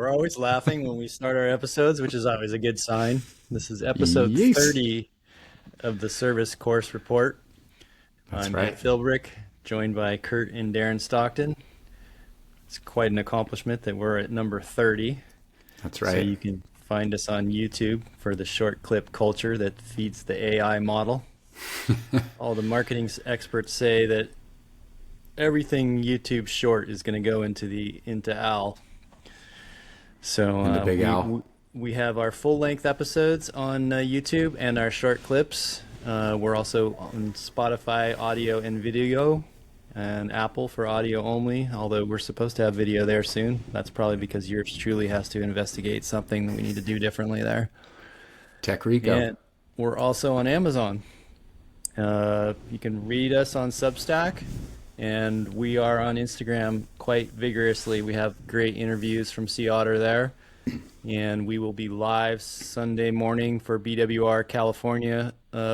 We're always laughing when we start our episodes, which is always a good sign. This is episode Yes. 30 of the Service Course Report. That's I'm right. Ed Philbrick, joined by Kurt and Darren Stockton. It's quite an accomplishment that we're at number 30. That's So right. you can find us on YouTube for the short clip culture that feeds the AI model. All the marketing experts say that everything YouTube short is going to go into Al. So Into Big Al. we have our full-length episodes on YouTube and our short clips. We're also on Spotify audio and video, and Apple for audio only, although we're supposed to have video there soon. That's probably because yours truly has to investigate something that we need to do differently there. Tech Rico. And we're also on Amazon. You can read us on Substack, and we are on Instagram quite vigorously. We have great interviews from Sea Otter there, and we will be live Sunday morning for BWR California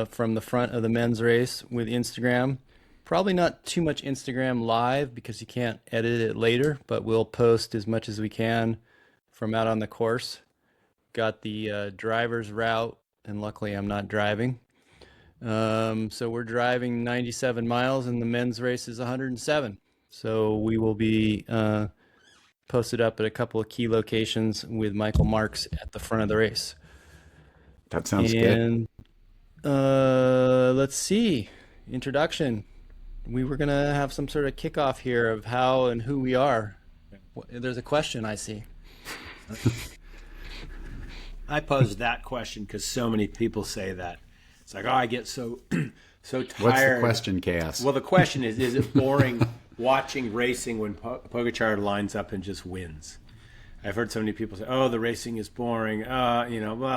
from the front of the men's race with Instagram. Probably not too much Instagram live because you can't edit it later, but we'll post as much as we can from out on the course. Got the driver's route, and luckily I'm not driving. So we're driving 97 miles and the men's race is 107. So we will be posted up at a couple of key locations with Michael Marks at the front of the race. That sounds good. And let's see. Introduction. We were going to have some sort of kickoff here of how and who we are. There's a question I see. I posed that question because so many people say that. It's like, oh, I get so tired. What's the question, Chaos? Well, the question is it boring watching racing when Pogačar lines up and just wins? I've heard so many people say, oh, the racing is boring, blah,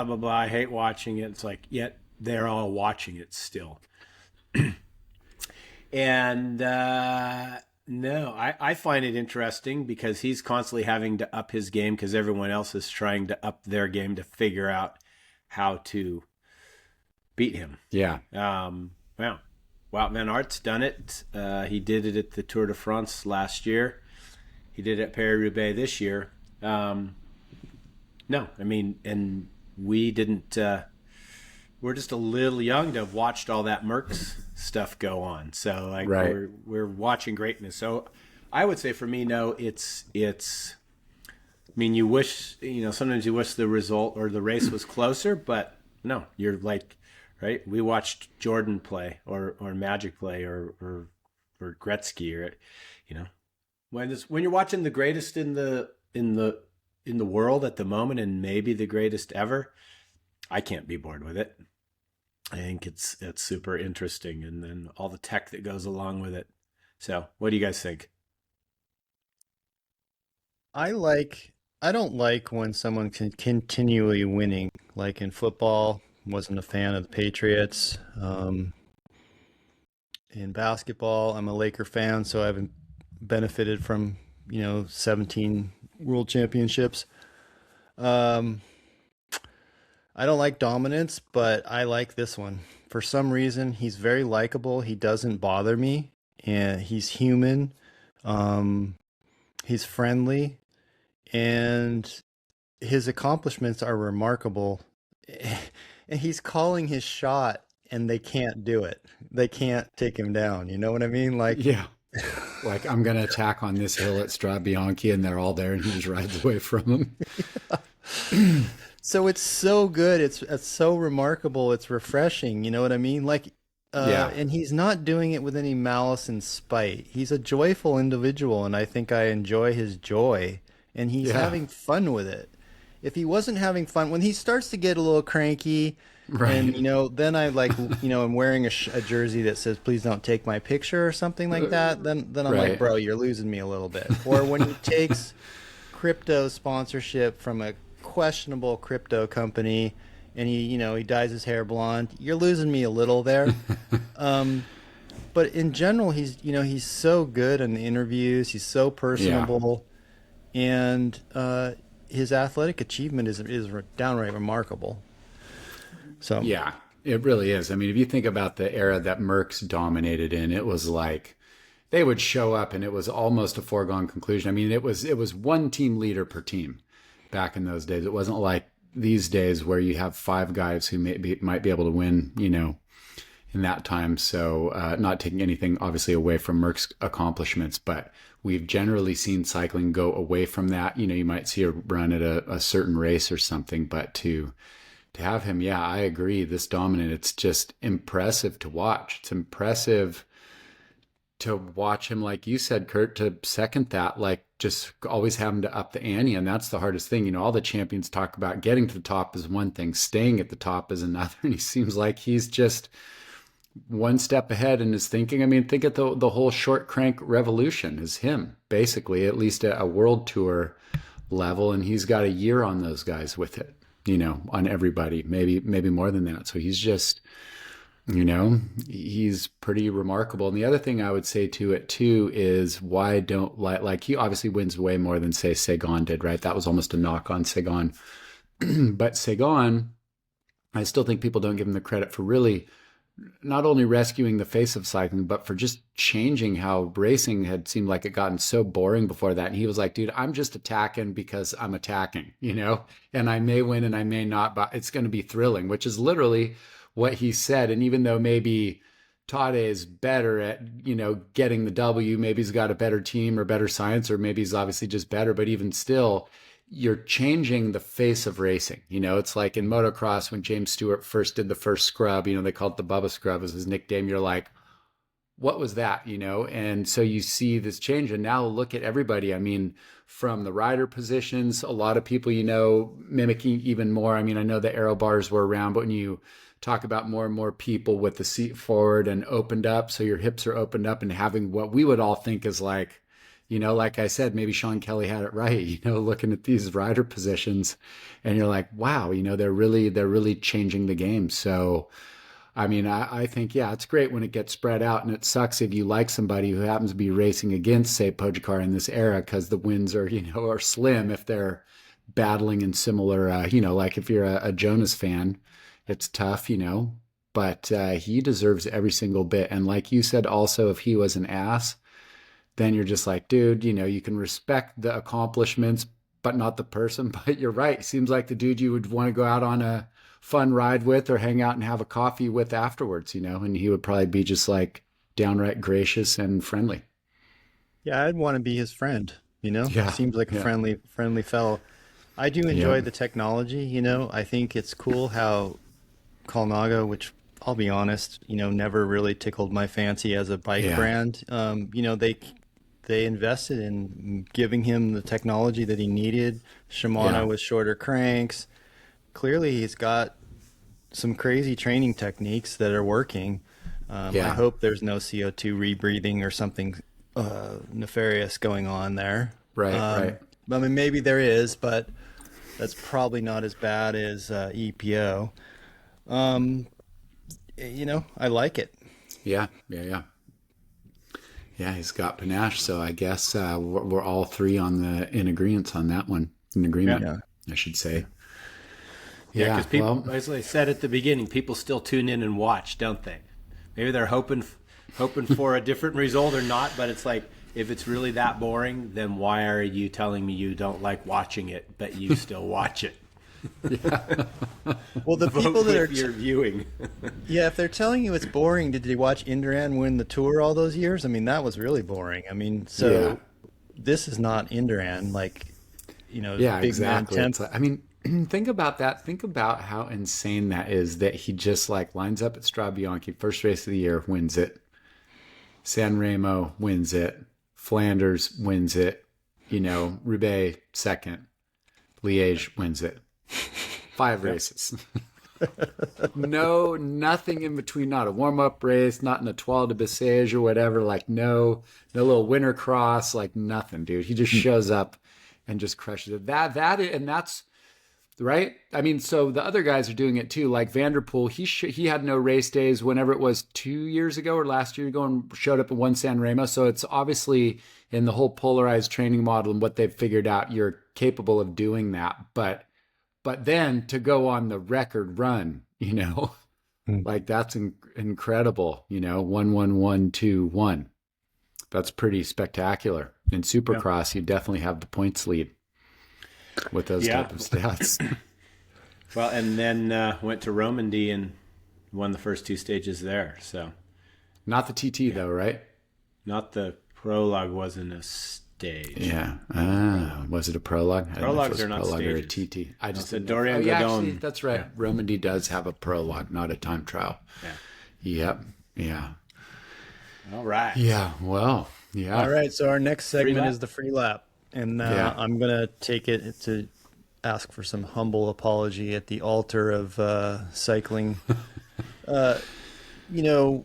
blah, blah. I hate watching it. It's like, yet they're all watching it still. And no, I find it interesting because he's constantly having to up his game because everyone else is trying to up their game to figure out how to beat him. Yeah. Wow. Wout van Aert's done it. He did it at the Tour de France last year. He did it at Paris-Roubaix this year. No, I mean, and we didn't. We're just a little young to have watched all that Merckx stuff go on. So like Right. we're watching greatness. So I would say for me, no, it's. I mean, you wish, sometimes you wish the result or the race was closer, but no, you're like, right? We watched Jordan play or Magic play or Gretzky or, when you're watching the greatest in the world at the moment and maybe the greatest ever, I can't be bored with it. I think it's super interesting, and then all the tech that goes along with it. So, what do you guys think? I don't like when someone can continually winning, like in football. Wasn't a fan of the Patriots. In basketball, I'm a Laker fan, so I haven't benefited from 17 world championships. I don't like dominance, but I like this one. For some reason, he's very likable. He doesn't bother me, and he's human. He's friendly, and his accomplishments are remarkable. And he's calling his shot, and they can't do it. They can't take him down. You know what I mean? Like, Yeah. Like, I'm going to attack on this hill at Strabianchi, and they're all there, and he just rides away from them. so it's so good. It's so remarkable. It's refreshing. You know what I mean? Like, Yeah. And he's not doing it with any malice and spite. He's a joyful individual, and I think I enjoy his joy, and he's Yeah. having fun with it. If he wasn't having fun, when he starts to get a little cranky, Right. and then I I'm wearing a jersey that says "Please don't take my picture" or something like that. Then I'm Right. like, bro, you're losing me a little bit. Or when he takes crypto sponsorship from a questionable crypto company, and he dyes his hair blonde, you're losing me a little there. But in general, he's so good in the interviews. He's so personable, and his athletic achievement is downright remarkable. So Yeah, it really is. I mean, if you think about the era that Merckx dominated in, it was like they would show up and it was almost a foregone conclusion. I mean, it was one team leader per team. back in those days. It wasn't like these days where you have 5 guys who might be able to win, in that time. So not taking anything obviously away from Merck's accomplishments, but we've generally seen cycling go away from that. You might see a run at a certain race or something, but to have him, yeah, I agree, this dominant, it's just impressive to watch. It's impressive to watch him, like you said, Kurt, to second that, like just always having to up the ante. And that's the hardest thing. All the champions talk about getting to the top is one thing, staying at the top is another. And he seems like he's just one step ahead in his thinking. I mean, think of the whole short crank revolution is him, basically, at least at a world tour level. And he's got a year on those guys with it, on everybody, maybe more than that. So he's just, he's pretty remarkable. And the other thing I would say to it too is why don't like he obviously wins way more than say Sagan did, right? That was almost a knock on Sagan. But Sagan, I still think people don't give him the credit for really not only rescuing the face of cycling, but for just changing how racing had seemed like it gotten so boring before that. And he was like, dude, I'm just attacking because I'm attacking, and I may win and I may not, but it's going to be thrilling, which is literally what he said. And even though maybe Tade is better at, getting the W, maybe he's got a better team or better science, or maybe he's obviously just better, but even still, you're changing the face of racing. It's like in motocross when James Stewart first did the first scrub, they called it the Bubba scrub as his nickname. You're like, what was that? And so you see this change. And now look at everybody. I mean, from the rider positions, a lot of people, mimicking even more. I mean, I know the aero bars were around, but when you talk about more and more people with the seat forward and opened up, so your hips are opened up and having what we would all think is like, like I said, maybe Sean Kelly had it right, looking at these rider positions and you're like, wow, they're really changing the game. So, I mean, I think, yeah, it's great when it gets spread out, and it sucks if you like somebody who happens to be racing against, say, Pogacar in this era, because the wins are, are slim if they're battling in similar, like if you're a Jonas fan, it's tough, but he deserves every single bit. And like you said, also, if he was an ass, then you're just like, dude, you can respect the accomplishments, but not the person. But you're right. Seems like the dude you would want to go out on a fun ride with or hang out and have a coffee with afterwards, and he would probably be just like downright gracious and friendly. Yeah, I'd want to be his friend, Yeah. Seems like a friendly fellow. I do enjoy the technology, I think it's cool how Colnago, which I'll be honest, never really tickled my fancy as a bike brand. They invested in giving him the technology that he needed. Shimano with shorter cranks. Clearly, he's got some crazy training techniques that are working. I hope there's no CO2 rebreathing or something nefarious going on there. Right. I mean, maybe there is, but that's probably not as bad as EPO. I like it. Yeah, he's got panache. So I guess we're all three in agreement on that one. I should say. Yeah, because people, as I said at the beginning, people still tune in and watch, don't they? Maybe they're hoping for a different result or not, but it's like, if it's really that boring, then why are you telling me you don't like watching it, but you still watch it? Well, the people that you're viewing. If they're telling you it's boring, did they watch Indiran win the Tour all those years? I mean, that was really boring. I mean, this is not Indiran, big exactly. man I mean, think about that. Think about how insane that is, that he just like lines up at Strabianchi, first race of the year, wins it. San Remo wins it. Flanders wins it. Roubaix second. Liège wins it. 5 races. Nothing in between, not a warm-up race, not in a Toile de Bessèges or whatever, like no little winter cross, like nothing, dude. He just shows up and just crushes it. That's right. I mean, so the other guys are doing it too, like Van der Poel. He had no race days whenever it was 2 years ago or last year ago, and showed up and won San Remo. So it's obviously in the whole polarized training model and what they've figured out, you're capable of doing that. But then to go on the record run, like that's incredible. 1-1-1-2-1. That's pretty spectacular. In Supercross, you definitely have the points lead. with those type of stats. Well, and then went to Romandy and won the first 2 stages there. So Not the TT though, right? not the prologue wasn't a stage. Yeah. Was it a prologue? Prologues are not prologue or a stages. TT. I just It's a didn't know. Dorian yeah, Godon. actually, that's right. Yeah. Romandy does have a prologue, not a time trial. Yeah. Yep. Yeah. All right. Yeah. Well. Yeah. All right, so our next segment lap. is the free lap, and Yeah. I'm gonna take it to ask for some humble apology at the altar of cycling. You know,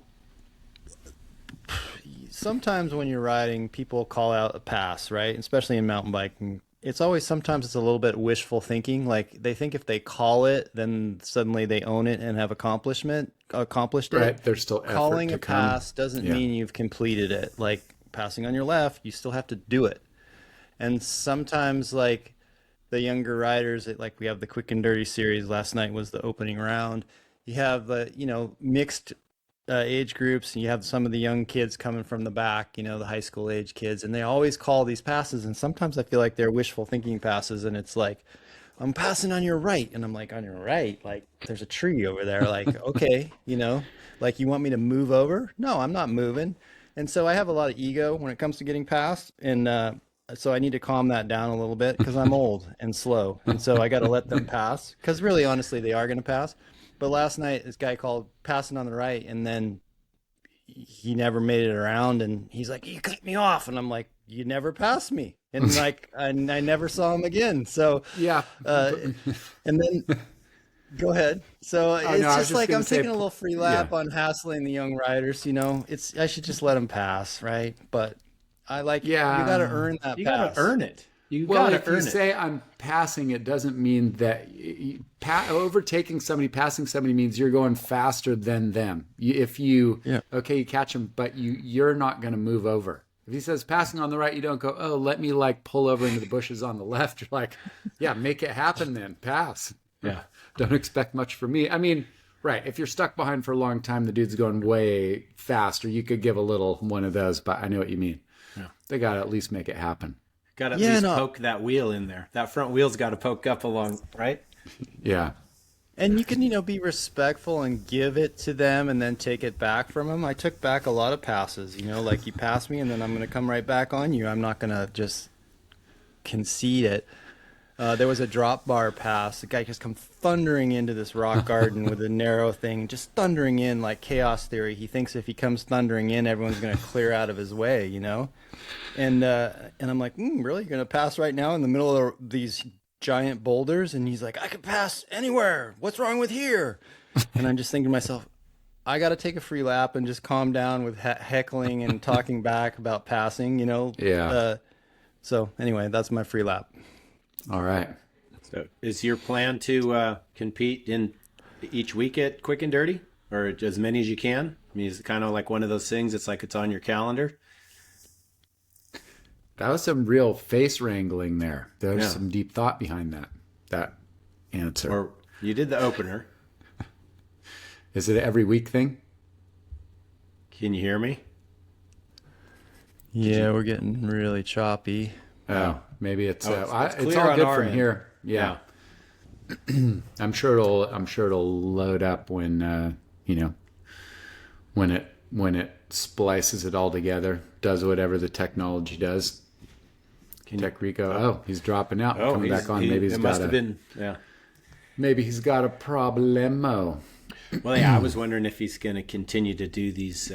sometimes when you're riding, people call out a pass, right? Especially in mountain biking. Sometimes it's a little bit wishful thinking. Like they think if they call it, then suddenly they own it and have accomplished it. Right. There's still effort Calling to a come. pass doesn't mean you've completed it. Like passing on your left, you still have to do it. And sometimes like the younger riders, like we have the Quick and Dirty series. Last night was the opening round. You have mixed age groups, and you have some of the young kids coming from the back, the high school age kids, and they always call these passes. And sometimes I feel like they're wishful thinking passes, and it's like, I'm passing on your right, and I'm like, on your right, like there's a tree over there, like okay, like you want me to move over? No, I'm not moving. And so I have a lot of ego when it comes to getting past, and so I need to calm that down a little bit because I'm old and slow, and so I got to let them pass because really, honestly, they are going to pass. But last night, this guy called passing on the right, and then he never made it around, and he's like, "You cut me off," and I'm like, "You never passed me," and like I never saw him again. So Yeah. and then go ahead. So it's no, I was just just like gonna I'm say, taking a little free lap yeah. on hassling the young riders. I should just let them pass, right? But I like you got to earn that You pass. got to earn it. You Well, got to if you earn it. say I'm passing, it doesn't mean that overtaking somebody, passing somebody means you're going faster than them. You catch them, but you're not going to move over. If he says passing on the right, you don't go, oh, let me like pull over into the bushes on the left. You're like, yeah, make it happen then. Pass. Yeah. Don't expect much from me. I mean, right. If you're stuck behind for a long time, the dude's going way faster. You could give a little one of those, but I know what you mean. Yeah. They got to at least make it happen. Got to at least poke that wheel in there. That front wheel's got to poke up along, right? Yeah. And you can, be respectful and give it to them and then take it back from them. I took back a lot of passes, like you pass me and then I'm going to come right back on you. I'm not going to just concede it. There was a drop bar pass. The guy just come thundering into this rock garden with a narrow thing, just thundering in like chaos theory. He thinks if he comes thundering in, everyone's going to clear out of his way, And I'm like, really? You're going to pass right now in the middle of these giant boulders? And he's like, I could pass anywhere. What's wrong with here? And I'm just thinking to myself, I got to take a free lap and just calm down with heckling and talking back about passing, Yeah. So anyway, that's my free lap. All right. So is your plan to compete in each week at Quick and Dirty, or as many as you can? I mean, is it kind of like one of those things? It's like it's on your calendar. That was some real face wrangling there. There's some deep thought behind that answer. Or you did the opener. Is it an every week thing? Can you hear me? Yeah, we're getting really choppy. Oh, maybe it's it's it's clear all on good our from end. here. Yeah. I'm sure it'll load up when when it splices it all together, does whatever the technology does. Tech Rico. Oh, he's dropping out. Coming back on. Maybe he's got Maybe he's got a problemo. Well, yeah, I was wondering if he's going to continue to do these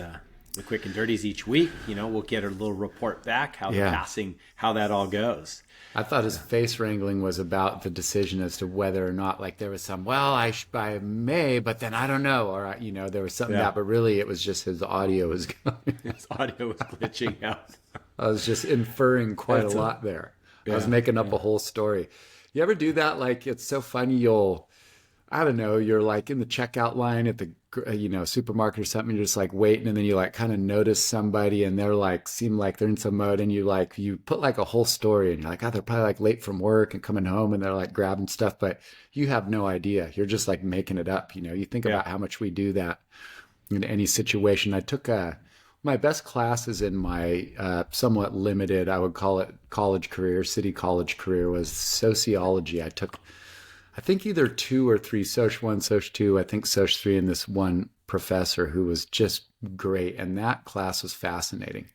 the Quick and Dirties each week. We'll get a little report back how the passing, how that all goes. I thought his face wrangling was about the decision as to whether or not, like, there was some, I may, but then I don't know, or there was something but really it was just his audio was going. His audio was glitching out. I was just inferring quite a lot there. I was making up a whole story. You ever do that? Like, it's so funny. I don't know, you're like in the checkout line at the, supermarket or something. You're just like waiting. And then you like kind of notice somebody and they're like, seem like they're in some mode. And you put like a whole story and you're like, they're probably like late from work and coming home and they're like grabbing stuff, but you have no idea. You're just like making it up. You think about how much we do that in any situation. I took my best classes in my somewhat limited, I would call it college career, city college career, was sociology. I took, I think either 2 or 3, Soc 1, Soc 2, I think Soc 3, and this one professor who was just great. And that class was fascinating.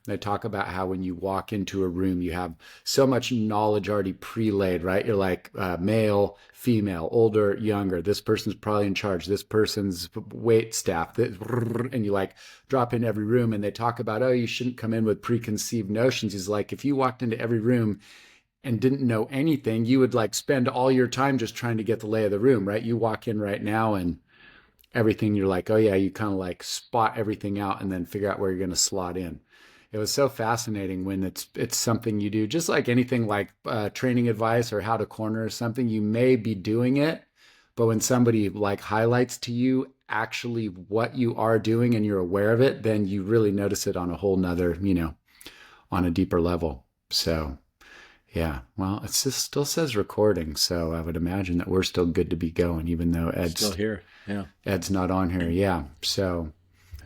They talk about how when you walk into a room, you have so much knowledge already pre-laid, right? You're like male, female, older, younger. This person's probably in charge. This person's wait staff. And you like drop in every room, and they talk about, oh, you shouldn't come in with preconceived notions. He's like, if you walked into every room and didn't know anything, you would like spend all your time just trying to get the lay of the room, right? You walk in right now and everything, you're like, oh yeah, you kind of like spot everything out and then figure out where you're going to slot in. It was so fascinating when it's something you do, just like anything like training advice or how to corner or something. You may be doing it, but when somebody like highlights to you actually what you are doing and you're aware of it, then you really notice it on a whole nother, on a deeper level. So yeah, well, it still says recording, so I would imagine that we're still good to be going, even though Ed's still here. Yeah, Ed's not on here. Yeah, so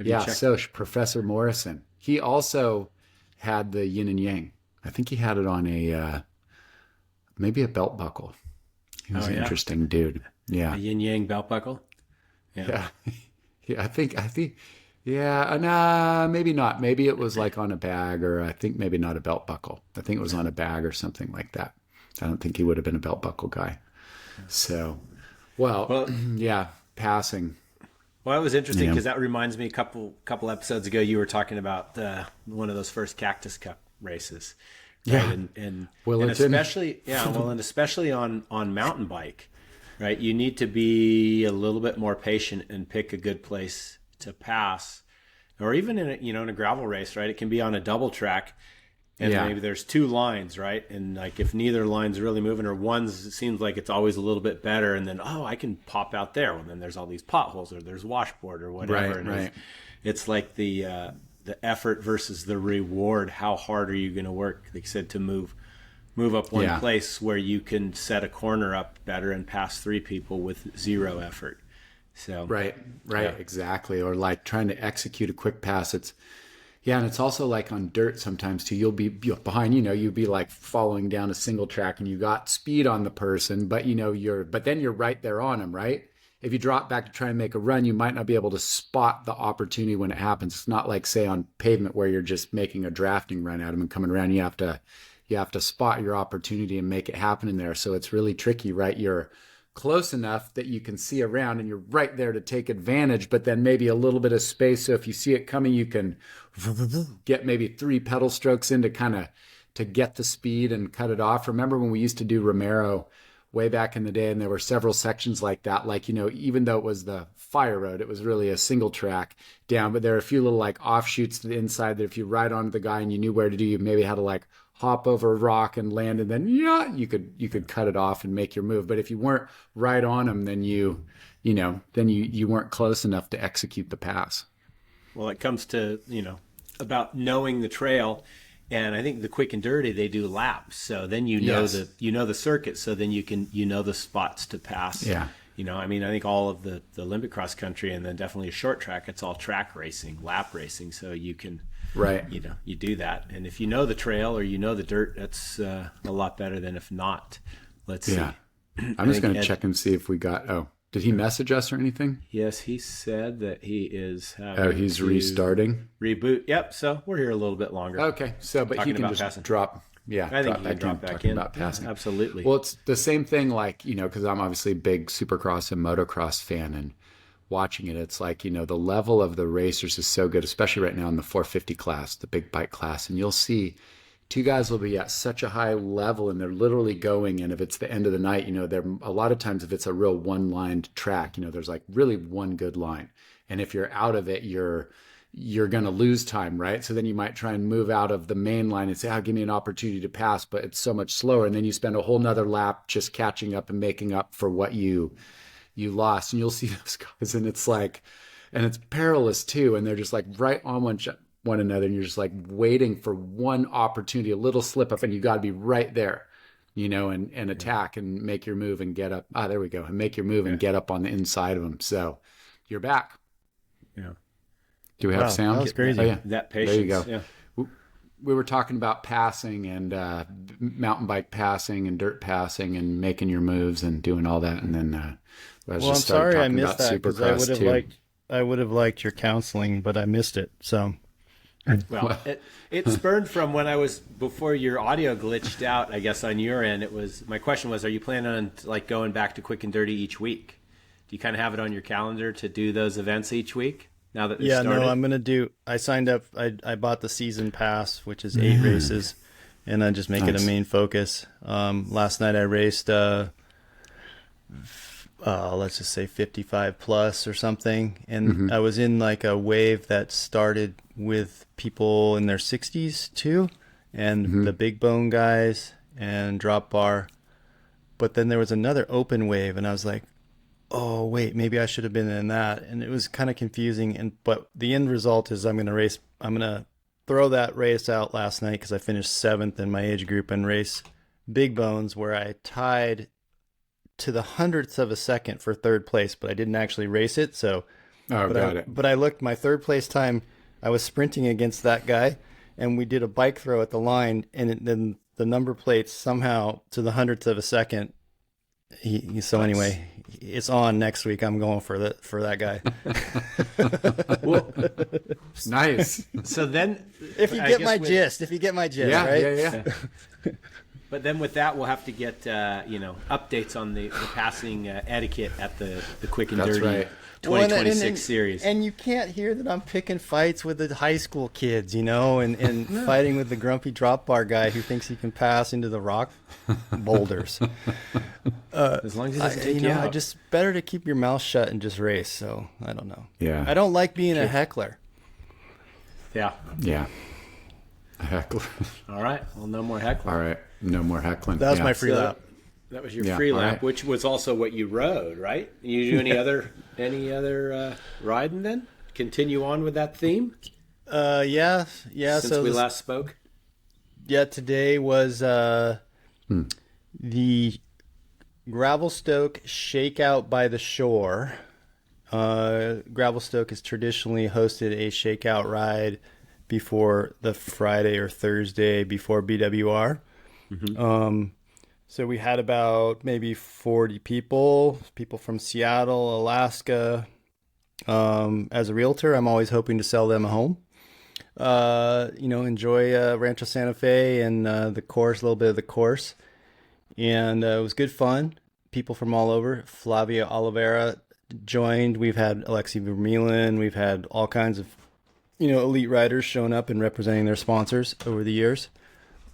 so Professor Morrison. He also had the yin and yang. I think he had it on a maybe a belt buckle. He was an interesting dude. Yeah, a yin yang belt buckle. Yeah. I think. Yeah, nah, maybe not. Maybe it was like on a bag, or I think maybe not a belt buckle. I think it was on a bag or something like that. I don't think he would have been a belt buckle guy. So, well yeah, passing. Well, that was interesting because that reminds me a couple episodes ago you were talking about one of those first Cactus Cup races. Right? Yeah. And Wellington. and especially on mountain bike, right? You need to be a little bit more patient and pick a good place to pass. Or even in a gravel race, right? It can be on a double track. And maybe there's 2 lines, right? And like if neither line's really moving or one's, it seems like it's always a little bit better. And then, I can pop out there. Well, then there's all these potholes or there's washboard or whatever. Right. It's like the effort versus the reward. How hard are you going to work, like you said, to move up one place where you can set a corner up better and pass 3 people with 0 effort. So Right, exactly. Or like trying to execute a quick pass. And it's also like on dirt sometimes too. You'll be behind, you'll be like following down a single track and you got speed on the person, but but then you're right there on them, right? If you drop back to try and make a run, you might not be able to spot the opportunity when it happens. It's not like say on pavement where you're just making a drafting run at them and coming around. You have to spot your opportunity and make it happen in there. So it's really tricky, right? You're close enough that you can see around and you're right there to take advantage, but then maybe a little bit of space. So if you see it coming, you can get maybe 3 pedal strokes in to get the speed and cut it off. Remember when we used to do Romero way back in the day, and there were several sections like that, like, even though it was the fire road, it was really a single track down, but there are a few little like offshoots to the inside that if you ride onto the guy and you knew where to do, you maybe had to like hop over a rock and land, and then you could cut it off and make your move. But if you weren't right on them, then you weren't close enough to execute the pass. Well, it comes to about knowing the trail, and I think the quick and dirty they do laps, so then know the circuit, so then you can the spots to pass. Yeah. I think all of the Olympic cross country and then definitely a short track, it's all track racing, lap racing, so you can. Right. You do that. And if you know the trail or the dirt, that's a lot better than if not. Let's see. I'm just going to check and see if we got, did he message us or anything? Yes, he said that he is he's restarting? Reboot. Yep. So we're here a little bit longer. Okay. So, but he can just passing. drop. Yeah. I think he can drop back in. About passing. Yeah, absolutely. Well, it's the same thing like, because I'm obviously a big supercross and motocross fan, and watching it, it's like, the level of the racers is so good, especially right now in the 450 class, the big bike class. And you'll see 2 guys will be at such a high level and they're literally going. And if it's the end of the night, they're a lot of times, if it's a real one-lined track, there's like really one good line. And if you're out of it, you're going to lose time, right? So then you might try and move out of the main line and say, give me an opportunity to pass, but it's so much slower. And then you spend a whole nother lap just catching up and making up for what you lost. And you'll see those guys, and it's like, and it's perilous too, and they're just like right on one another, and you're just like waiting for one opportunity, a little slip up, and you got to be right there, and attack and make your move and get up. There we go, and make your move and get up on the inside of them. So you're back. Do we have Wow, sound? that was crazy. Oh, yeah. That patience. There you go. Yeah. We were talking about passing and mountain bike passing and dirt passing and making your moves and doing all that. And then Well, I'm sorry I missed that because I would have liked your counseling, but I missed it. So Well, it spurred from when I was, before your audio glitched out, I guess on your end, my question was, are you planning on like going back to Quick and Dirty each week? Do you kind of have it on your calendar to do those events each week now that they've started? No, I'm going to I signed up, I bought the season pass, which is 8 races, and I just make it a main focus. Last night I raced, let's just say 55 plus or something. And I was in like a wave that started with people in their 60s too, and the big bone guys and drop bar. But then there was another open wave, and I was like, oh wait, maybe I should have been in that. And it was kind of confusing. But the end result is I'm going to throw that race out last night because I finished 7th in my age group and race big bones, where I tied to the 100th of a second for 3rd place, but I didn't actually race it. So, but I looked, my 3rd place time, I was sprinting against that guy, and we did a bike throw at the line, and then the number plates somehow to the 100th of a second. Anyway, it's on next week. I'm going for that guy. Well, nice. So then, if you get my gist, Yeah, right? yeah. But then with that, we'll have to get updates on the passing etiquette at the Quick and That's Dirty right. 2026 series. And you can't hear that I'm picking fights with the high school kids, and fighting with the grumpy drop bar guy who thinks he can pass into the rock boulders. As long as it doesn't take you out. I just better to keep your mouth shut and just race. So I don't know. Yeah. I don't like being a heckler. Yeah. Yeah. Heckler. All right. Well, no more heckling. All right. No more heckling. That was my free lap. That was your free lap, right. which was also what you rode, right? You do any other riding then? Continue on with that theme? Yeah. Since we last spoke? Yeah, today was the Gravelstoke Shakeout by the shore. Gravelstoke has traditionally hosted a shakeout ride before the Friday or Thursday before BWR. So we had about maybe 40 people from Seattle, Alaska. As a realtor, I'm always hoping to sell them a home. Enjoy Rancho Santa Fe and the course, a little bit of the course. And it was good fun. People from all over. Flavia Oliveira joined. We've had Alexi Vermeulen. We've had all kinds of, elite riders showing up and representing their sponsors over the years.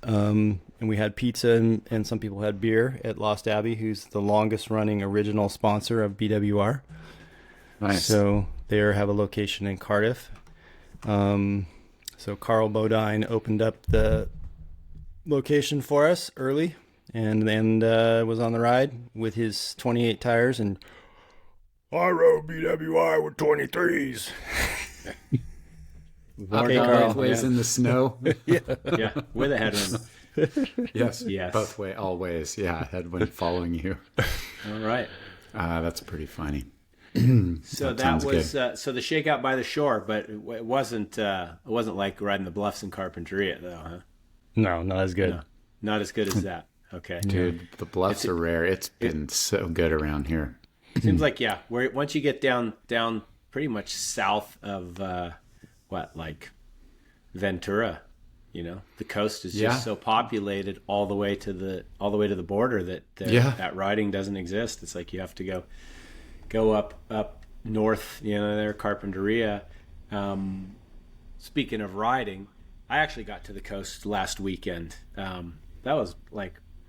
And we had pizza and some people had beer at Lost Abbey, who's the longest running original sponsor of BWR. Nice. So they have a location in Cardiff. So Carl Bodine opened up the location for us early and was on the ride with his 28 tires, and I rode BWR with 23s. Walking Carl. both ways in the snow. Yeah, with a headwind. Yes. Yes. Both way, all ways. Yeah, headwind following you. All right. That's pretty funny. So that was so the shakeout by the shore, but it wasn't like riding the bluffs in Carpinteria though, huh? No, not as good. No, not as good as that. Okay, Dude, the bluffs are rare. It's been so good around here. Seems like once you get down pretty much south of like Ventura, the coast is just so populated all the way to the border that that riding doesn't exist. It's like you have to go up north, there, Carpinteria. Speaking of riding, I actually got to the coast last weekend.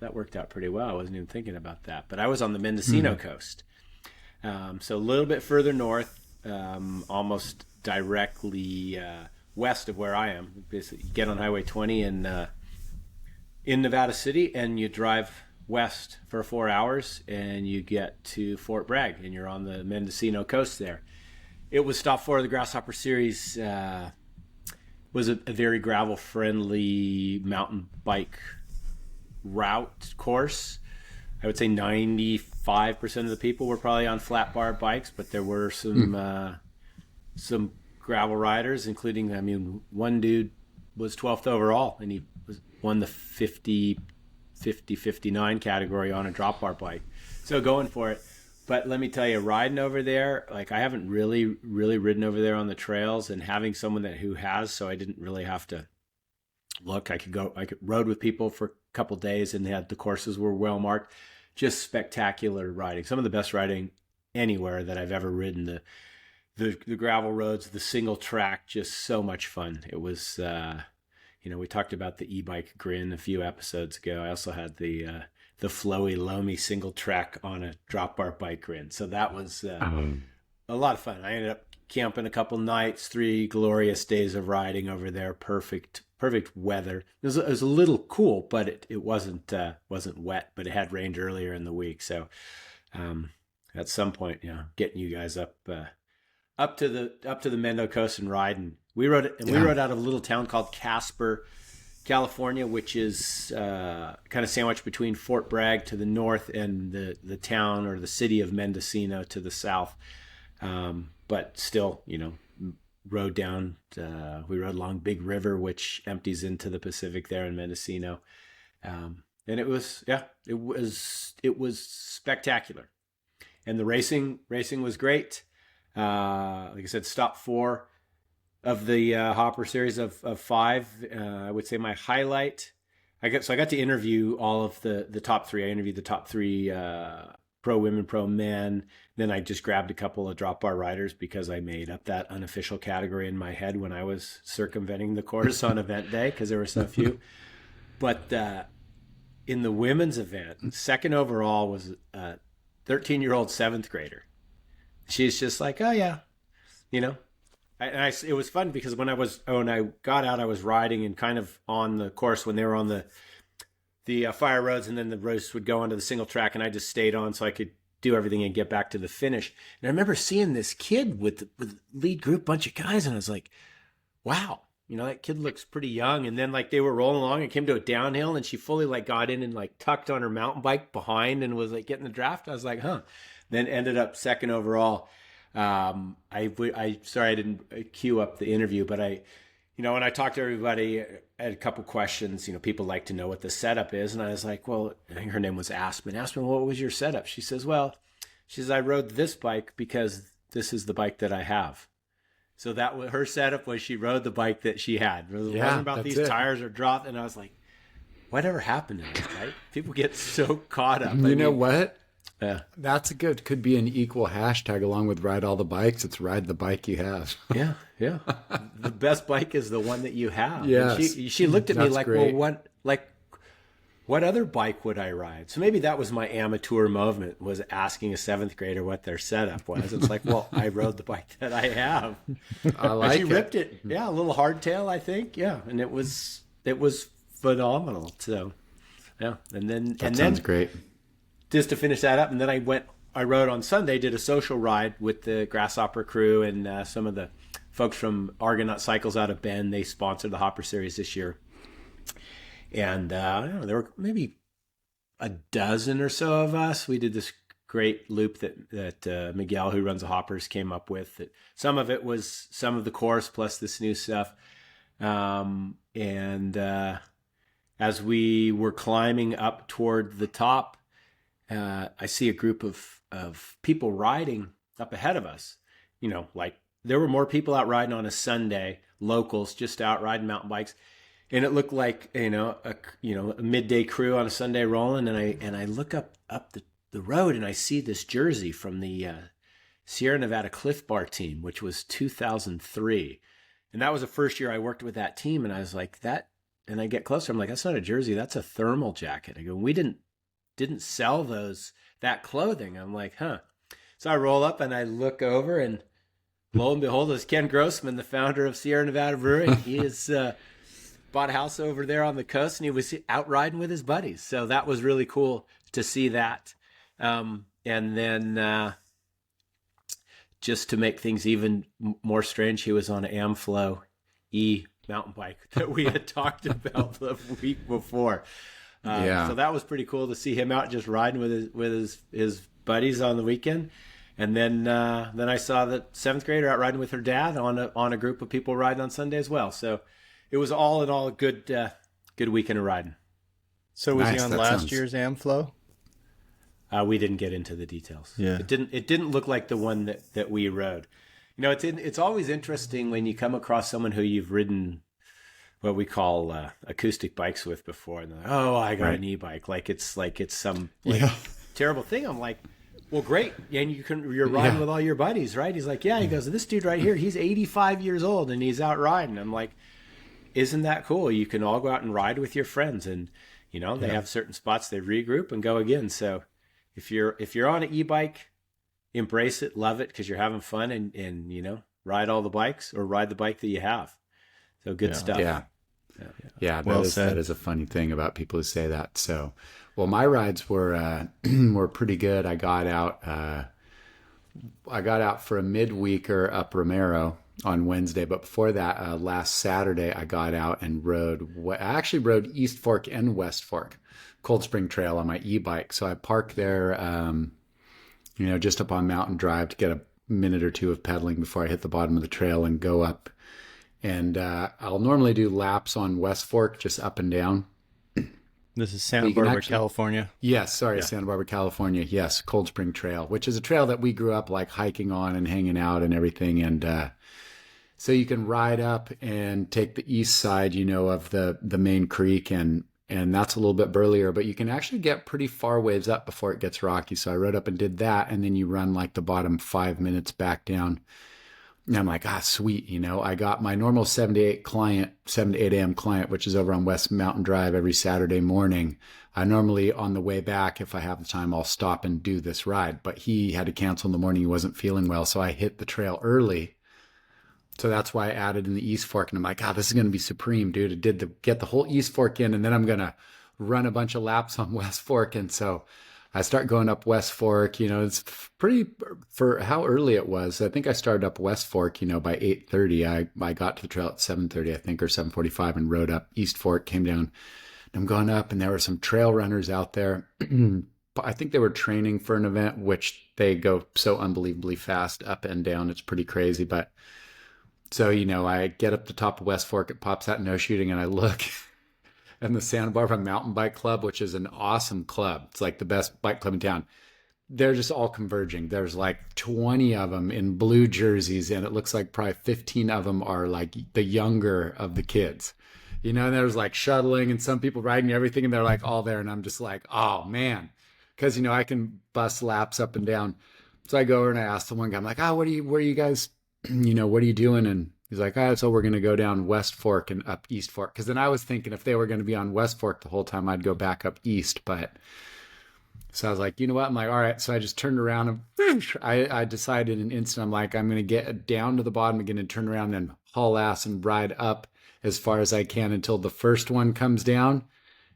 That worked out pretty well. I wasn't even thinking about that, but I was on the Mendocino coast. So a little bit further north, almost directly west of where I am. Basically, you get on Highway 20 in Nevada City, and you drive west for 4 hours, and you get to Fort Bragg, and you're on the Mendocino coast there. It was stop 4 of the Grasshopper Series. Was a very gravel-friendly mountain bike route course. I would say 95% of the people were probably on flat bar bikes, but there were some gravel riders, including, I mean, one dude was 12th overall, and he won the 59 category on a drop bar bike. So going for it. But let me tell you, riding over there, like I haven't really ridden over there on the trails, and having someone who has, so I didn't really have to look. I could rode with people for a couple of days, and the courses were well marked. Just spectacular riding. Some of the best riding anywhere that I've ever ridden. The gravel roads, the single track, just so much fun. It was, we talked about the e-bike grin a few episodes ago. I also had the flowy, loamy single track on a drop bar bike grin. So that was a lot of fun. I ended up camping a couple nights, 3 glorious days of riding over there. Perfect weather. It was a little cool, but it wasn't wet, but it had rained earlier in the week. So at some point, getting you guys up to the Mendo Coast and riding. We rode out of a little town called Casper, California, which is kind of sandwiched between Fort Bragg to the north and the town or the city of Mendocino to the south. But still, rode down. We rode along Big River, which empties into the Pacific there in Mendocino, and it was spectacular. And the racing was great. Like I said, stop 4 of the Hopper series of 5. I would say my highlight. I got to interview all of the top 3. I interviewed the top 3 pro women, pro men. Then I just grabbed a couple of drop bar riders because I made up that unofficial category in my head when I was circumventing the course on event day because there were so few. But in the women's event, second overall was a 13-year-old 7th grader. She's just like, oh yeah, it was fun because when I got out, I was riding and kind of on the course when they were on the fire roads, and then the race would go onto the single track, and I just stayed on so I could do everything and get back to the finish. And I remember seeing this kid with the lead group, bunch of guys, and I was like, wow, that kid looks pretty young. And then like they were rolling along and came to a downhill, and she fully like got in and like tucked on her mountain bike behind and was like getting the draft. I was like, huh. Then ended up 2nd overall. Sorry I didn't queue up the interview, but when I talked to everybody, I had a couple questions. People like to know what the setup is, and I was like, well, I think her name was Aspen. Aspen, what was your setup? She says, I rode this bike because this is the bike that I have. So that was her setup. Was she rode the bike that she had? It wasn't about these tires are dropped. And I was like, whatever happened to this, right? People get so caught up. You know what? Yeah, that's could be an equal hashtag along with ride all the bikes. It's ride the bike you have. Yeah. The best bike is the one that you have. Yeah. She looked at me like, great. well, what other bike would I ride? So maybe that was my amateur moment, was asking a 7th grader what their setup was. It's like, well, I rode the bike that I have. I like she ripped it. Yeah, a little hardtail, I think. Yeah, and it was phenomenal. So, yeah, That sounds great. Just to finish that up, and then I rode on Sunday, did a social ride with the Grasshopper crew and some of the folks from Argonaut Cycles out of Bend. They sponsored the Hopper Series this year. And there were maybe a dozen or so of us. We did this great loop that Miguel, who runs the Hoppers, came up with. Some of it was some of the course plus this new stuff. And as we were climbing up toward the top, I see a group of people riding up ahead of us. Like there were more people out riding on a Sunday, locals just out riding mountain bikes, and it looked like a midday crew on a Sunday rolling. And I look up the road and I see this jersey from the Sierra Nevada Cliff Bar team, which was 2003, and that was the first year I worked with that team. And I was like that, and I get closer, I'm like, that's not a jersey, that's a thermal jacket. I go, we didn't sell that clothing. I'm like, huh. So I roll up and I look over, and lo and behold, it's Ken Grossman, the founder of Sierra Nevada Brewing. He has bought a house over there on the coast, and he was out riding with his buddies. So that was really cool to see that. And then just to make things even more strange, he was on an Amflow E mountain bike that we had talked about the week before. So that was pretty cool to see him out just riding with his buddies on the weekend. And then I saw that seventh grader out riding with her dad on a group of people riding on Sunday as well. So it was all in all a good weekend of riding. So was he Nice, on that last sounds- year's Amflow? We didn't get into the details. Yeah. It didn't look like the one that we rode. You know, it's always interesting when you come across someone who you've ridden what we call acoustic bikes with before, and they're like, "Oh, I got Right. an e-bike," like it's some Yeah. terrible thing. I'm like, well, great, and you're riding Yeah. with all your buddies, right? He's like, yeah. He goes, this dude right here, he's 85 years old and he's out riding. I'm like, isn't that cool? You can all go out and ride with your friends, and you know they have certain spots they regroup and go again. So if you're on an e-bike, embrace it, love it, because you're having fun, and you know, ride all the bikes or ride the bike that you have. So good stuff. Yeah, Well that said. is a funny thing about people who say that. So, well, my rides were were pretty good. I got out for a midweeker up Romero on Wednesday, but before that, last Saturday, I got out and I actually rode East Fork and West Fork, Cold Spring Trail on my e-bike. So I parked there, just up on Mountain Drive to get a minute or two of pedaling before I hit the bottom of the trail and go up. And I'll normally do laps on West Fork, just up and down. This is Santa You can Barbara, actually- California. Yes, sorry, Santa Barbara, California. Yes, Cold Spring Trail, which is a trail that we grew up like hiking on and hanging out and everything. And so you can ride up and take the east side, of the main creek, and that's a little bit burlier, but you can actually get pretty far ways up before it gets rocky. So I rode up and did that, and then you run like the bottom 5 minutes back down. And I'm like, sweet. I got my normal 7 to 8 a.m. client, which is over on West Mountain Drive every Saturday morning. I normally, on the way back, if I have the time, I'll stop and do this ride. But he had to cancel in the morning. He wasn't feeling well. So I hit the trail early. So that's why I added in the East Fork. And I'm like, this is going to be supreme, dude. I did get the whole East Fork in, and then I'm going to run a bunch of laps on West Fork. And so I start going up West Fork. It's pretty, for how early it was. I think I started up West Fork, by 8:30. I got to the trail at 7:30, I think, or 7:45, and rode up East Fork, came down. I'm going up, and there were some trail runners out there. I think they were training for an event, which they go so unbelievably fast up and down. It's pretty crazy. But so, I get up the top of West Fork, it pops out no shooting, and I look. And the Santa Barbara Mountain Bike Club, which is an awesome club. It's like the best bike club in town. They're just all converging. There's like 20 of them in blue jerseys, and it looks like probably 15 of them are like the younger of the kids. And there's like shuttling and some people riding everything, and they're like all there. And I'm just like, oh man. Because, I can bust laps up and down. So I go over and I ask the one guy, I'm like, where are you guys, what are you doing? And he's like, so we're going to go down West Fork and up East Fork. Because then I was thinking if they were going to be on West Fork the whole time, I'd go back up East. But so I was like, you know what? I'm like, all right. So I just turned around and I decided in an instant, I'm like, I'm going to get down to the bottom again and turn around and haul ass and ride up as far as I can until the first one comes down.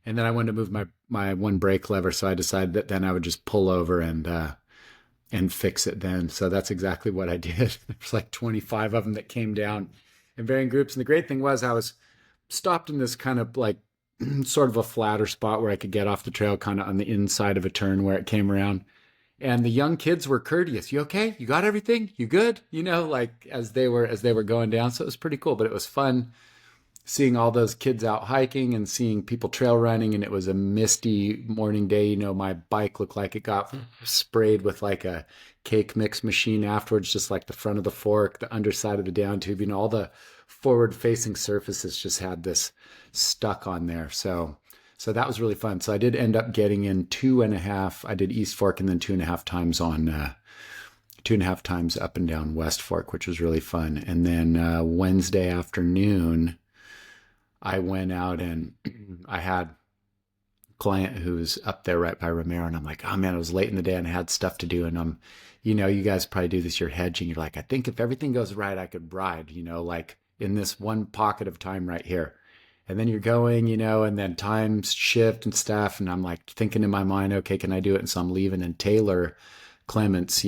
And then I wanted to move my one brake lever. So I decided that then I would just pull over and fix it then. So that's exactly what I did. There's like 25 of them that came down in varying groups. And the great thing was I was stopped in this kind of like sort of a flatter spot where I could get off the trail kind of on the inside of a turn where it came around. And the young kids were courteous. You okay? You got everything? You good? Like as they were going down. So it was pretty cool, but it was fun seeing all those kids out hiking and seeing people trail running. And it was a misty morning day. My bike looked like it got sprayed with like a cake mix machine afterwards, just like the front of the fork, the underside of the down tube, all the forward facing surfaces just had this stuck on there. So that was really fun. So I did end up getting in 2.5. I did East Fork and then 2.5 times on 2.5 times up and down West Fork, which was really fun. And then Wednesday afternoon, I went out and I had a client who's up there right by Romero, and I'm like, oh man, it was late in the day and I had stuff to do. And you guys probably do this, you're hedging. You're like, I think if everything goes right, I could ride, like in this one pocket of time right here. And then you're going, and then times shift and stuff. And I'm like thinking in my mind, okay, can I do it? And so I'm leaving, and Taylor Clements,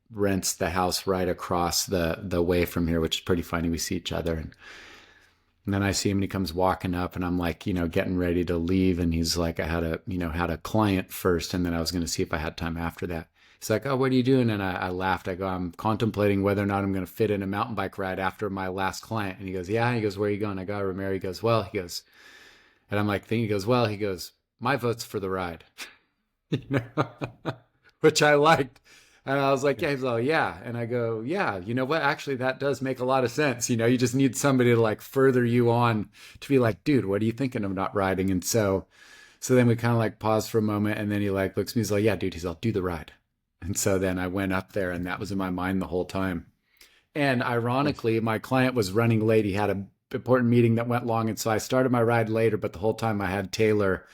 rents the house right across the way from here, which is pretty funny. We see each other, and then I see him and he comes walking up, and I'm like, getting ready to leave. And he's like, I had a client first, and then I was going to see if I had time after that. He's like, oh, what are you doing? And I laughed. I go, I'm contemplating whether or not I'm going to fit in a mountain bike ride after my last client. And he goes, yeah. He goes, where are you going? I go, Romero. He goes, well, he goes, and I'm like, thinking, he goes, well, he goes, my vote's for the ride, you know, which I liked. And I was like, yeah. He's like, yeah. And I go, yeah, you know what? Actually, that does make a lot of sense. You know, you just need somebody to like further you on to be like, dude, what are you thinking of not riding? And so then we kind of like paused for a moment, and then he like looks at me, he's like, yeah, dude, he's like, do the ride. And so then I went up there, and that was in my mind the whole time. And ironically, my client was running late. He had an important meeting that went long. And so I started my ride later, but the whole time I had Taylor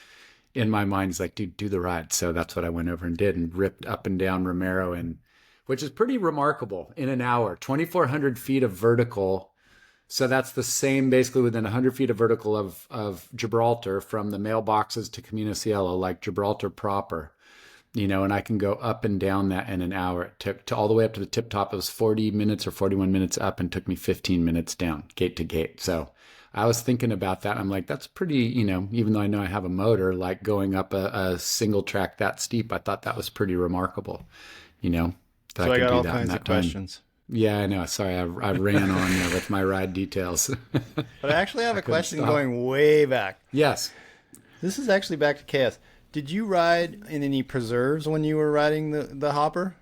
in my mind. He's like, dude, do the ride. So that's what I went over and did, and ripped up and down Romero, and which is pretty remarkable in an hour, 2,400 feet of vertical. So that's the same, basically within 100 feet of vertical of Gibraltar, from the mailboxes to Camino Cielo, like Gibraltar proper, you know, and I can go up and down that in an hour. It took to all the way up to the tip top. It was 40 minutes or 41 minutes up, and took me 15 minutes down, gate to gate. So I was thinking about that. I'm like, that's pretty, you know, even though I know I have a motor, like going up a single track that steep, I thought that was pretty remarkable, you know. So I got all kinds of questions. Yeah, I know. Sorry, I ran on there with my ride details. But I actually have a question going way back. Yes. This is actually back to chaos. Did you ride in any preserves when you were riding the hopper?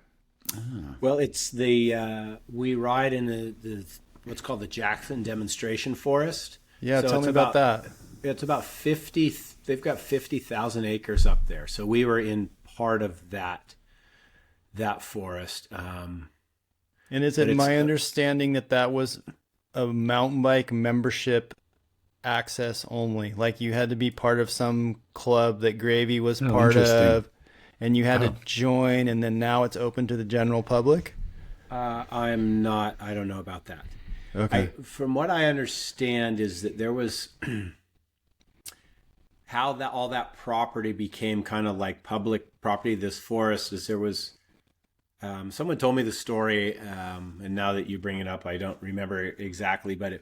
Well, it's the we ride in the what's called the Jackson Demonstration Forest. Yeah, so tell me about that. It's about 50. They've got 50,000 acres up there. So we were in part of that forest. And is it my understanding that was a mountain bike membership access only? Like you had to be part of some club that Gravy was part of, and you had to join, and then now it's open to the general public? I don't know about that. Okay. From what I understand is that there was how all that property became kind of like public property. This forest is there was. Someone told me the story, and now that you bring it up, I don't remember exactly, but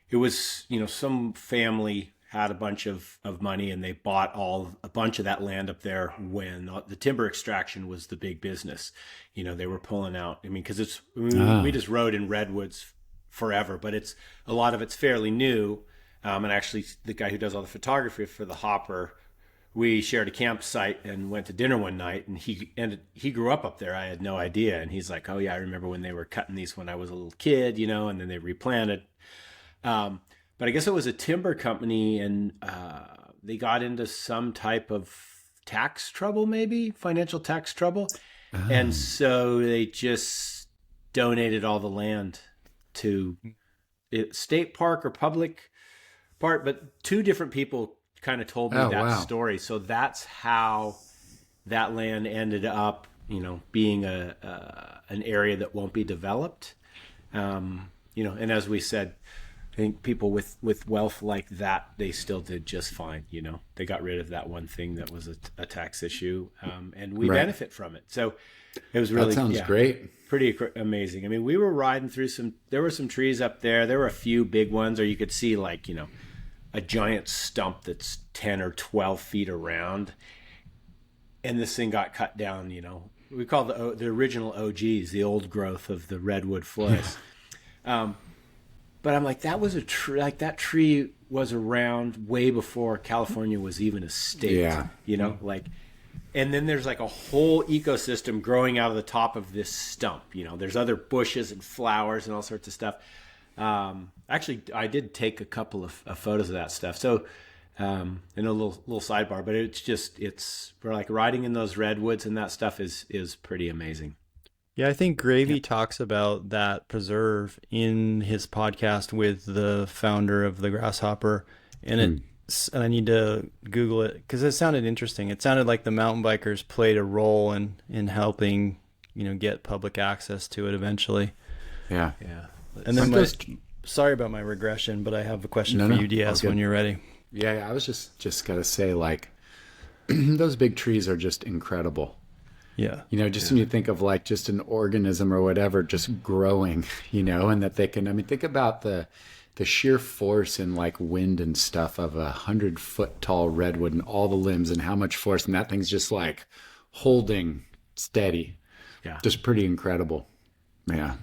it was, you know, some family had a bunch of money, and they bought a bunch of that land up there when the timber extraction was the big business. You know, they were pulling out. I mean, because we just rode in redwoods forever, but a lot of it's fairly new. And actually, the guy who does all the photography for the hopper, we shared a campsite and went to dinner one night, and he grew up there. I had no idea. And he's like, oh yeah, I remember when they were cutting these when I was a little kid, you know, and then they replanted. But I guess it was a timber company, and they got into some type of tax trouble, maybe financial tax trouble. And so they just donated all the land to state park or public park, but two different people kind of told me story. So that's how that land ended up, you know, being an area that won't be developed. You know, and as we said, I think people with wealth like that, they still did just fine. You know, they got rid of that one thing that was a tax issue, and we benefit from it. So it was really, that sounds great. Pretty amazing. I mean, we were riding through there were some trees up there. There were a few big ones, or you could see like, you know, a giant stump that's 10 or 12 feet around, and this thing got cut down. You know, we call the original OGs, the old growth of the redwood forest. But I'm like, that was a tree. Like that tree was around way before California was even a state. Yeah, you know, like, and then there's like a whole ecosystem growing out of the top of this stump. You know, there's other bushes and flowers and all sorts of stuff. Actually, I did take a couple of photos of that stuff. So, in a little sidebar, but it's for like riding in those redwoods, and that stuff is pretty amazing. Yeah, I think Gravy talks about that preserve in his podcast with the founder of the Grasshopper, and I need to Google it because it sounded interesting. It sounded like the mountain bikers played a role in helping, you know, get public access to it eventually. Yeah. And then sorry about my regression, but I have a question for you, DS, when you're ready. Yeah, I was just gotta say, like, those big trees are just incredible. Yeah. You know, just when you think of like just an organism or whatever just growing, you know, and that they can, I mean, think about the sheer force and like wind and stuff of 100-foot tall redwood and all the limbs and how much force, and that thing's just like holding steady. Yeah. Just pretty incredible. Yeah.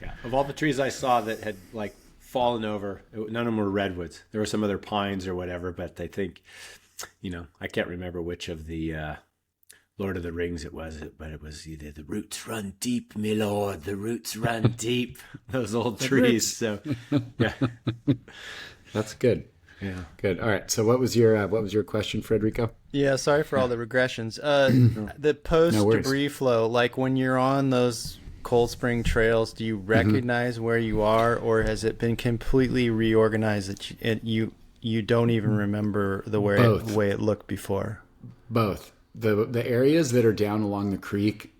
Yeah. Of all the trees I saw that had like fallen over, none of them were redwoods. There were some other pines or whatever, but I think, I can't remember which of the Lord of the Rings it was, but it was either the roots run deep, my lord, the roots run deep. Those old trees. So, yeah. That's good. Yeah. Good. All right. So what was your question, Federico? Yeah, sorry for all the regressions. The post debris flow, like when you're on those Cold Spring trails, do you recognize where you are, or has it been completely reorganized that you don't even remember the way it looked before? Both. The areas that are down along the creek,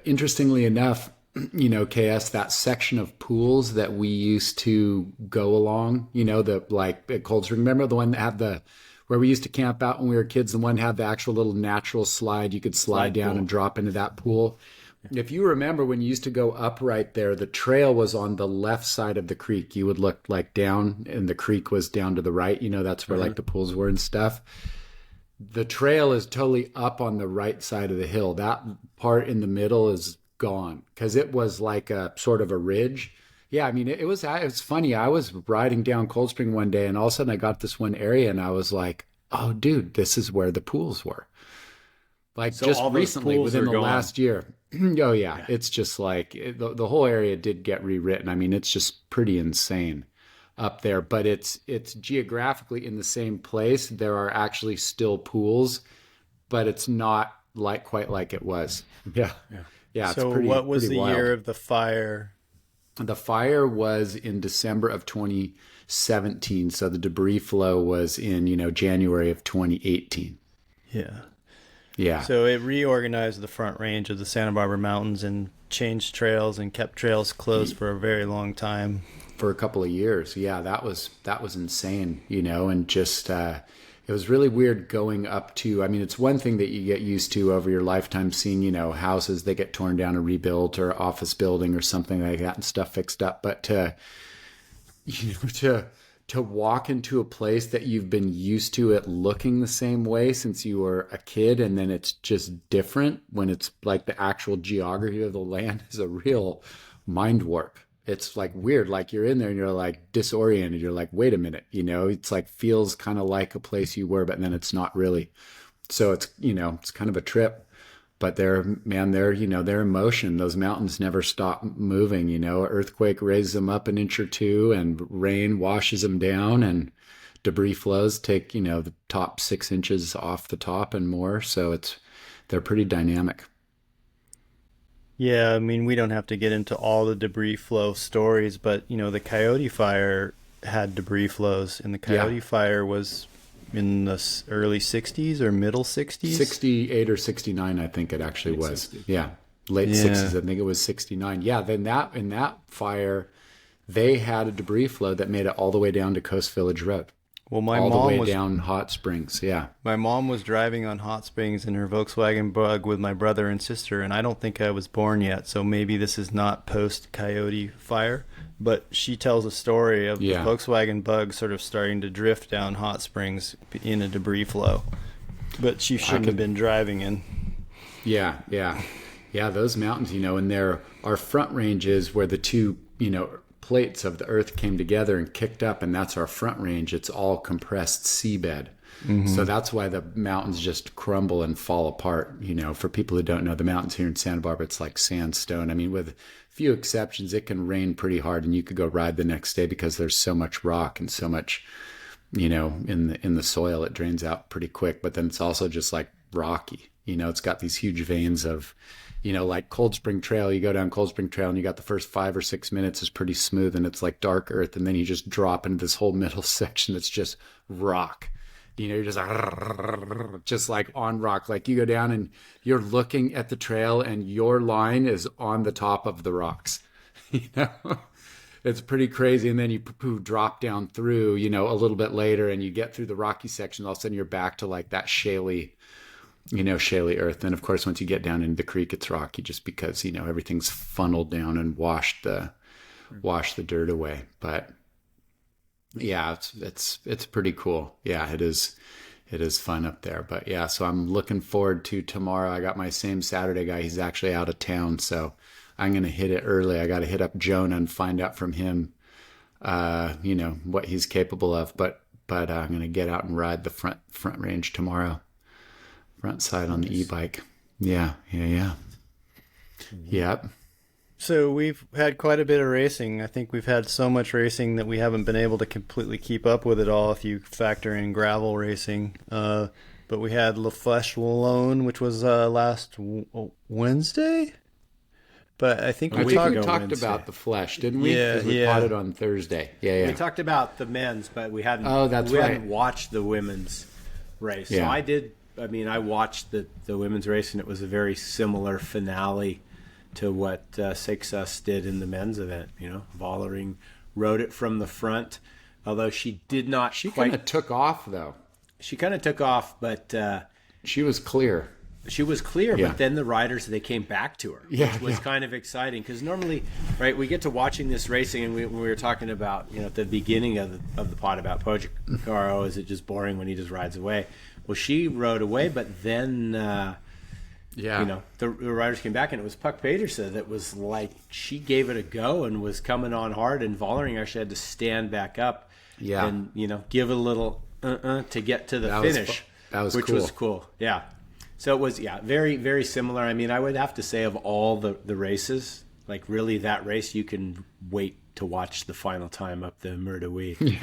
interestingly enough, KS, that section of pools that we used to go along, at Cold Spring, remember the one that had where we used to camp out when we were kids, the one that had the actual little natural slide, you could slide down and drop into that pool. If you remember when you used to go up right there, the trail was on the left side of the creek. You would look like down and the creek was down to the right. That's where like the pools were and stuff. The trail is totally up on the right side of the hill. That part in the middle is gone because it was like a sort of a ridge. Yeah, I mean, it was funny. I was riding down Cold Spring one day and all of a sudden I got this one area and I was like, oh, dude, this is where the pools were. Like so just recently within the last year. Oh, yeah. It's just like the whole area did get rewritten. I mean, it's just pretty insane up there, but it's geographically in the same place. There are actually still pools, but it's not quite like it was. Yeah. So what was the year of the fire? The fire was in December of 2017. So the debris flow was in, January of 2018. Yeah. So it reorganized the Front Range of the Santa Barbara Mountains and changed trails and kept trails closed for a very long time. For a couple of years. Yeah, that was insane, and just it was really weird going up to, I mean, it's one thing that you get used to over your lifetime seeing, houses that get torn down and rebuilt or office building or something like that and stuff fixed up, but to walk into a place that you've been used to it looking the same way since you were a kid, and then it's just different when it's like the actual geography of the land is a real mind warp. It's like weird, like you're in there and you're like disoriented. You're like, wait a minute, it's like feels kind of like a place you were, but then it's not really. So it's, it's kind of a trip. But they're in motion. Those mountains never stop moving, An earthquake raises them up an inch or two and rain washes them down and debris flows take, the top 6 inches off the top and more. So they're pretty dynamic. Yeah, I mean, we don't have to get into all the debris flow stories, but, the Coyote Fire had debris flows, and the Coyote Fire was in the early 60s or middle 60s? 68 or 69, I think it actually was. 60s. Yeah, late 60s. I think it was 69. Yeah, then in that fire, they had a debris flow that made it all the way down to Coast Village Road. Well, all the way down Hot Springs, yeah. My mom was driving on Hot Springs in her Volkswagen Bug with my brother and sister, and I don't think I was born yet, so maybe this is not post-Coyote Fire, but she tells a story of the Volkswagen Bug sort of starting to drift down Hot Springs in a debris flow, but she shouldn't have been driving in. Yeah, those mountains, and there are front ranges where the two, plates of the earth came together and kicked up, and that's our front range. It's all compressed seabed. Mm-hmm. So that's why the mountains just crumble and fall apart. For people who don't know, the mountains here in Santa Barbara, it's like sandstone. I mean, with few exceptions, it can rain pretty hard and you could go ride the next day because there's so much rock and so much, in the soil, it drains out pretty quick. But then it's also just like rocky. It's got these huge veins of, like Cold Spring Trail. You go down Cold Spring Trail and you got the first 5 or 6 minutes is pretty smooth and it's like dark earth. And then you just drop into this whole middle section that's just rock. You're just like on rock. Like you go down and you're looking at the trail and your line is on the top of the rocks. It's pretty crazy. And then you drop down through, a little bit later and you get through the rocky section. All of a sudden you're back to like that shaly earth. And of course, once you get down into the creek, it's rocky just because, everything's funneled down and washed the dirt away. But yeah, it's pretty cool. Yeah, it is It is fun up there. But yeah, so I'm looking forward to tomorrow. I got my same Saturday guy. He's actually out of town, so I'm going to hit it early. I got to hit up Jonah and find out from him, what he's capable of. But I'm going to get out and ride the front range tomorrow. Front side on the e-bike. Yeah. Yep. So we've had quite a bit of racing. I think we've had so much racing that we haven't been able to completely keep up with it all if you factor in gravel racing. But we had La Flèche Wallonne, which was last Wednesday. But I think we talked Wednesday. about the Flesh, didn't we? Yeah, 'Cause we potted on Thursday. Yeah. We talked about the men's, but we hadn't. That's we right. hadn't watched the women's race. Yeah. So I did. I mean, I watched the women's race, and it was a very similar finale to what Seixas did in the men's event. Vollering rode it from the front, although she did not. She kind of took off, though. She kind of took off, but she was clear. She was clear, Yeah. but then the riders, they came back to her, which was kind of exciting because normally, right, we get to watching this racing, and we were talking about, at the beginning of the pod about Pogacar, is it just boring when he just rides away? Well, she rode away, but then, the riders came back, and it was Puck Pedersen that was like, she gave it a go and was coming on hard, and Vollering actually had to stand back up and, give it a little to get to the finish, which was cool. Yeah. So it was, very, very similar. I mean, I would have to say of all the races, like really that race, you can wait to watch the final time up the Mur de Huy. You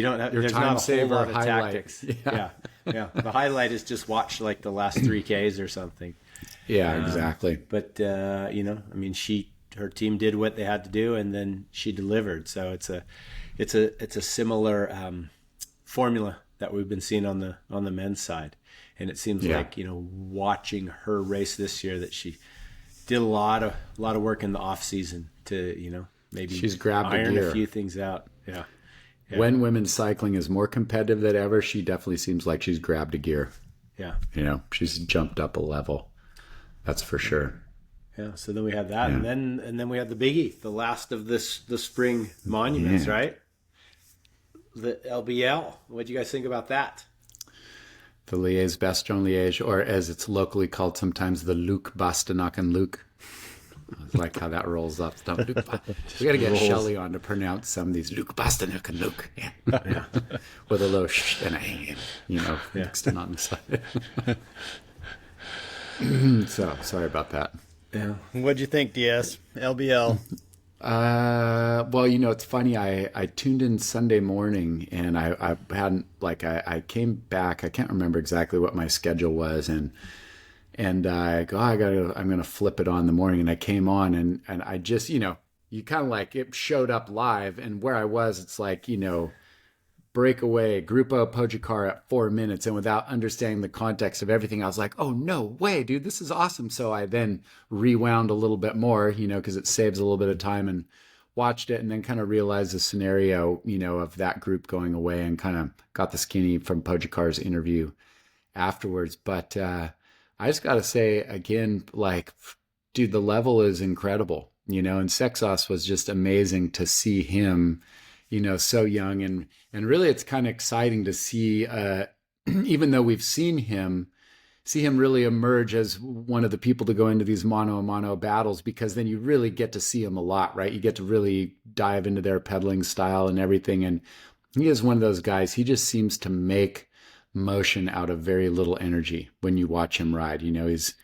don't have, there's not a whole lot of tactics. Yeah. The highlight is just watch like the last 3Ks or something. Yeah, exactly. But, I mean, her team did what they had to do, and then she delivered. So it's a similar formula that we've been seeing on the men's side. And it seems like, watching her race this year, that she did a lot of work in the off season to, maybe she's grabbed iron a few things out. Yeah. When women's cycling is more competitive than ever, she definitely seems like she's grabbed a gear. Yeah. She's jumped up a level. That's for sure. Yeah. So then we had that, and then we had the biggie, the last of the spring monuments, right? The LBL. What do you guys think about that? The Liège, Bastogne Liège, or as it's locally called sometimes, the Luc Bastogne and Luc. I like how that rolls off the tongue. We got to get Shelley on to pronounce some of these Luc Bastogne and Luc. Yeah. With a little sh and a hang, mixed in on the side. So, sorry about that. Yeah. What'd you think, DS? LBL? Well, it's funny. I tuned in Sunday morning, and I hadn't I came back. I can't remember exactly what my schedule was, and I go, I'm gonna flip it on in the morning, and I came on, and I just you kind of it showed up live, and where I was, it's breakaway, Grupo Pogacar at 4 minutes, and without understanding the context of everything, I was like, oh, no way, dude, this is awesome. So I then rewound a little bit more, because it saves a little bit of time, and watched it, and then kind of realized the scenario, of that group going away, and kind of got the skinny from Pogacar's interview afterwards. But I just got to say, again, dude, the level is incredible, and Seixas was just amazing to see him, so young, and really it's kind of exciting to see, even though we've seen him really emerge as one of the people to go into these mano-a-mano battles, because then you really get to see him a lot, right? You get to really dive into their pedaling style and everything, and he is one of those guys. He just seems to make motion out of very little energy when you watch him ride. He's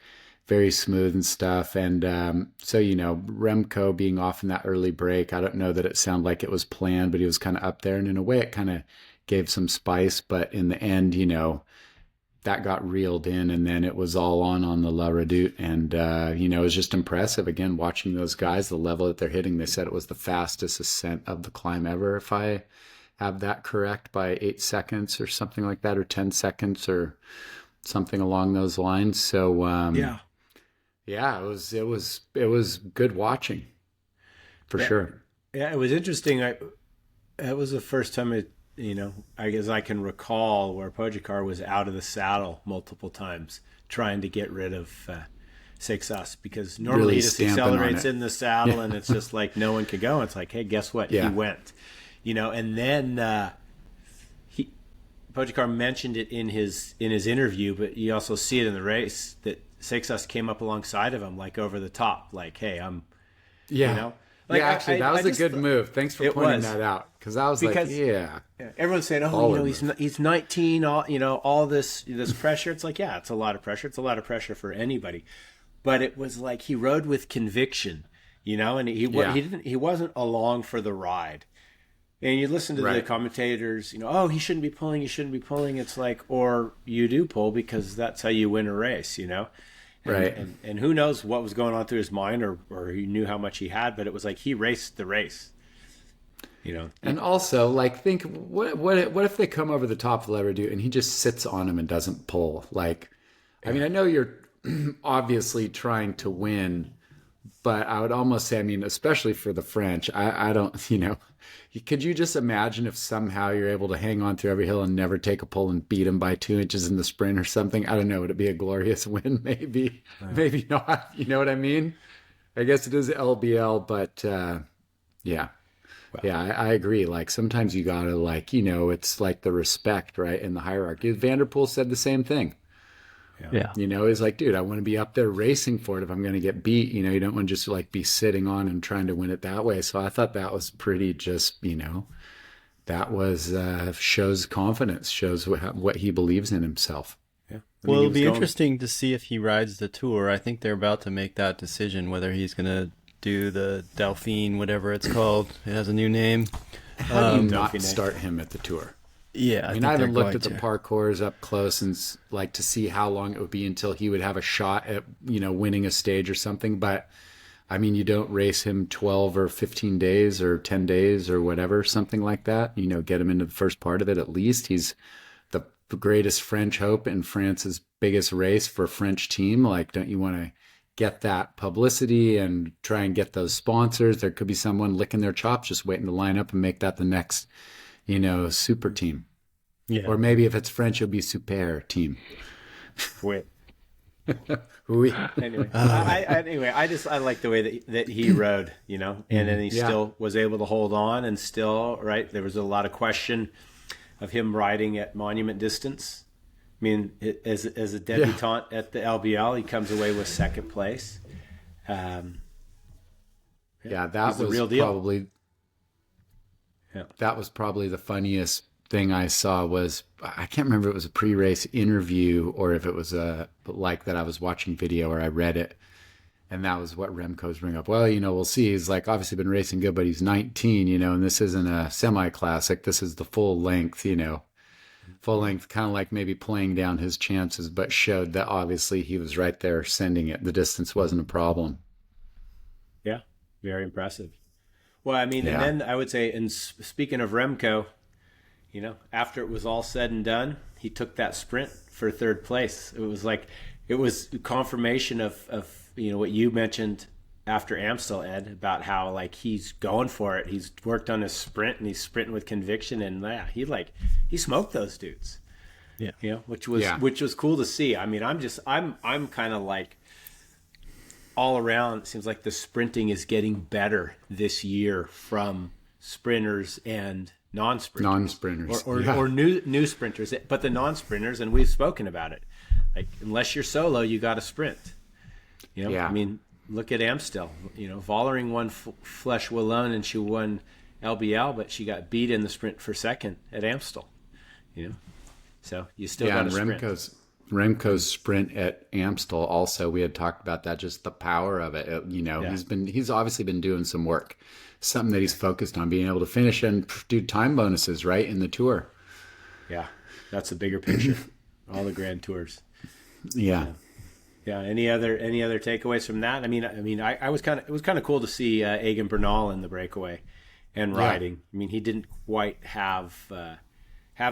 very smooth and stuff. And so, Remco being off in that early break, I don't know that it sounded like it was planned, but he was kind of up there. And in a way, it kind of gave some spice. But in the end, that got reeled in, and then it was all on the La Redoute. And, it was just impressive, again, watching those guys, the level that they're hitting. They said it was the fastest ascent of the climb ever, if I have that correct, by 8 seconds or something like that, or 10 seconds or something along those lines. So, it was good watching, for sure. Yeah, it was interesting. It was the first time I guess I can recall where Pogacar was out of the saddle multiple times trying to get rid of Seixas, because normally Really he just stamping accelerates on it. in the saddle and it's just like no one could go. It's like, hey, guess what? Yeah. He went, and then Pogačar mentioned it in his interview, but you also see it in the race that Seixas came up alongside of him, like over the top, like, "Hey, I'm," Yeah. you know. Like, yeah, actually, that was a good move. Thanks for pointing was. that out, because I was Because- like, yeah. Everyone's saying, "Oh, you know, he's 19, all this pressure." It's like, yeah, it's a lot of pressure. It's a lot of pressure for anybody. But it was like he rode with conviction, you know, and he wasn't along for the ride. And you listen to the commentators, you know, "Oh, he shouldn't be pulling. He shouldn't be pulling." It's like, or you do pull because that's how you win a race, you know. And who knows what was going on through his mind, or he knew how much he had, but it was like he raced the race, you know. And also, like, think what if they come over the top of Leverdu and he just sits on him and doesn't pull? Like, I mean, I know you're obviously trying to win, but I would almost say, I mean, especially for the French, I don't, you know, could you just imagine if somehow you're able to hang on through every hill and never take a pull and beat him by 2 inches in the sprint or something? I don't know. Would it be a glorious win? Maybe, maybe not. You know what I mean? I guess it is LBL, but yeah. Well, yeah, I agree. Like, sometimes you gotta, like, you know, it's like the respect, right, in the hierarchy. Vanderpool said the same thing. Yeah. You know, he's like, dude, I want to be up there racing for it if I'm going to get beat. You know, you don't want to just like be sitting on and trying to win it that way. So I thought that was pretty just, you know, that was shows confidence, shows what he believes in himself. Yeah. Well, it'll be interesting to see if he rides the Tour. I think they're about to make that decision, whether he's going to do the Dauphine, whatever it's called. It has a new name. How do you not start him at the Tour? Yeah, I mean, I haven't looked at the parcours up close and like to see how long it would be until he would have a shot at, you know, winning a stage or something. But I mean, you don't race him 12 or 15 days or 10 days or whatever, something like that. You know, get him into the first part of it at least. He's the greatest French hope in France's biggest race for a French team. Like, don't you want to get that publicity and try and get those sponsors? There could be someone licking their chops just waiting to line up and make that the next, you know, super team. Yeah. Or maybe if it's French, it'll be super team. Wait. Oui. Anyway, I like the way that he rode, you know, and then he still was able to hold on, and still, right, there was a lot of question of him riding at monument distance. I mean, as a debutante at the LBL, he comes away with second place. That was the real deal. Probably. Yeah. That was probably the funniest thing I saw. Was I can't remember if it was a pre-race interview or if it was like that I was watching video or I read it, and that was what Remco's bring up. Well, you know, we'll see. He's like obviously been racing good, but he's 19, you know, and this isn't a semi-classic. This is the full length, you know, kind of like maybe playing down his chances, but showed that obviously he was right there sending it. The distance wasn't a problem. Yeah, very impressive. Well, I mean, and then I would say, and speaking of Remco, you know, after it was all said and done, he took that sprint for third place. It was confirmation of you know, what you mentioned after Amstel, Ed, about how like he's going for it. He's worked on his sprint and he's sprinting with conviction, and he smoked those dudes. Yeah. You know, which was cool to see. I mean, I'm kind of like, all around, it seems like the sprinting is getting better this year from sprinters and non-sprinters. Or new sprinters. But the non-sprinters, and we've spoken about it, like, unless you're solo, you got to sprint. You know, I mean, look at Amstel. You know, Vollering won Flèche Wallonne and she won LBL, but she got beat in the sprint for second at Amstel. You know, so you still got to sprint. Remco's sprint at Amstel also, we had talked about that, just the power of it. You know, he's obviously been doing some work, something that he's focused on, being able to finish and do time bonuses, right, in the Tour. Yeah, that's a bigger picture. All the Grand Tours. Yeah. Any other takeaways from that? I mean, it was kind of cool to see Egan Bernal in the breakaway and riding. I mean, he didn't quite have it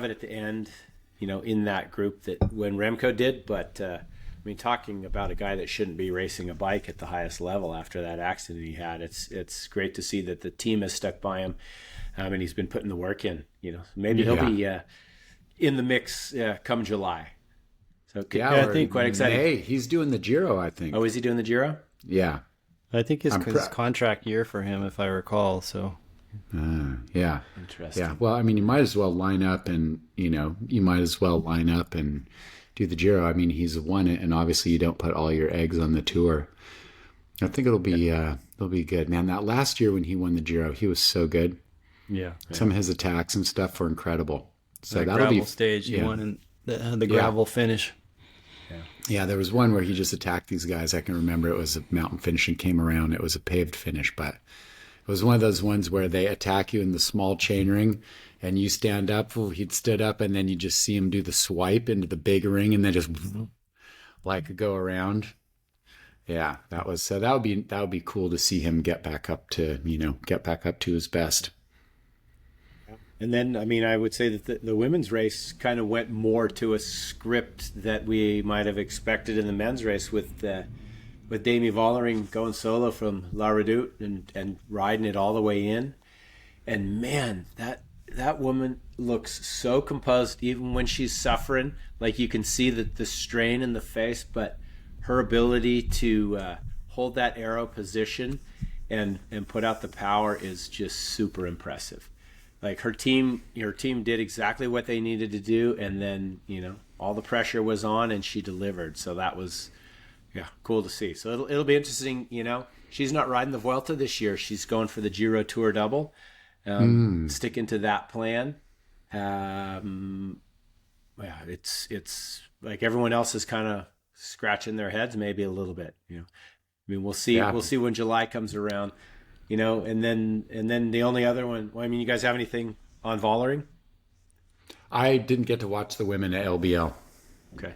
at the end, you know, in that group that when Remco did, but I mean, talking about a guy that shouldn't be racing a bike at the highest level after that accident he had, it's great to see that the team has stuck by him, and he's been putting the work in. You know, maybe he'll be in the mix come July. So I think quite exciting. Hey, he's doing the Giro, I think. Oh, is he doing the Giro? Yeah, I think his contract year for him, if I recall. So Yeah. Interesting. Yeah. Well, I mean, you might as well line up and do the Giro. I mean, he's won it, and obviously you don't put all your eggs on the Tour. I think it'll be good, man. That last year when he won the Giro, he was so good. Yeah. Some of his attacks and stuff were incredible. So That that'll gravel be stage, he yeah. won in the gravel finish. Yeah, there was one where he just attacked these guys. I can remember it was a mountain finish and came around. It was a paved finish, but it was one of those ones where they attack you in the small chain ring and you stand up. Well, he'd stood up and then you just see him do the swipe into the big ring and then just like go around. Yeah, that would be cool to see him get back up to his best. And then, I mean, I would say that the women's race kind of went more to a script that we might have expected in the men's race with Demi Vollering going solo from La Redoute and riding it all the way in. And man, that woman looks so composed even when she's suffering. Like you can see the strain in the face, but her ability to hold that arrow position and put out the power is just super impressive. Like her team did exactly what they needed to do, and then all the pressure was on, and she delivered. So that was cool to see. So it'll be interesting. She's not riding the Vuelta this year. She's going for the Giro Tour double. Sticking to that plan. It's like everyone else is kind of scratching their heads maybe a little bit. I mean, we'll see. Yeah. We'll see when July comes around. And then the only other one. Well, I mean, you guys have anything on Vollering? I didn't get to watch the women at LBL. Okay.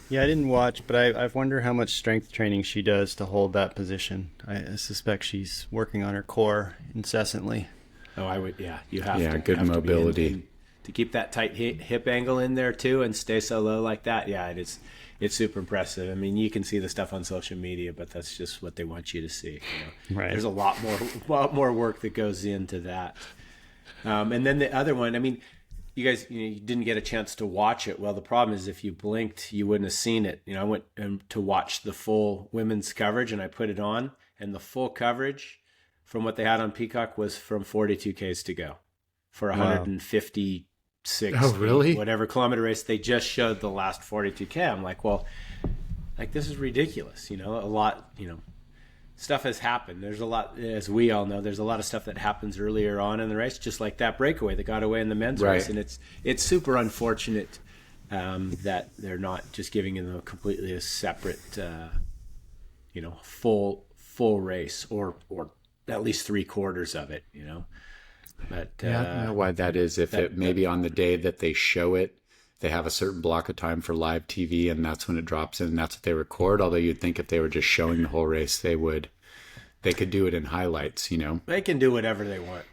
Yeah, I didn't watch, but I wonder how much strength training she does to hold that position. I suspect she's working on her core incessantly. Oh, I would. Yeah, you have to. Yeah, good mobility to keep that tight hip angle in there too, and stay so low like that. Yeah, it's super impressive. I mean, you can see the stuff on social media, but that's just what they want you to see. Right. There's a lot more work that goes into that. And then the other one, I mean, you guys, you didn't get a chance to watch it. Well, the problem is if you blinked, you wouldn't have seen it. I went to watch the full women's coverage, and I put it on, and the full coverage from what they had on Peacock was from 42 Ks to go for 156 whatever kilometer race. They just showed the last 42K. I'm like, well, like this is ridiculous. A lot, stuff has happened. There's a lot, as we all know, there's a lot of stuff that happens earlier on in the race, just like that breakaway that got away in the men's race. And it's super unfortunate that they're not just giving them a completely separate, full race or at least 3/4 of it, But I don't know why that is. If it maybe on the day that they show it, they have a certain block of time for live TV, and that's when it drops in, and that's what they record. Although you'd think if they were just showing the whole race, they could do it in highlights. They can do whatever they want,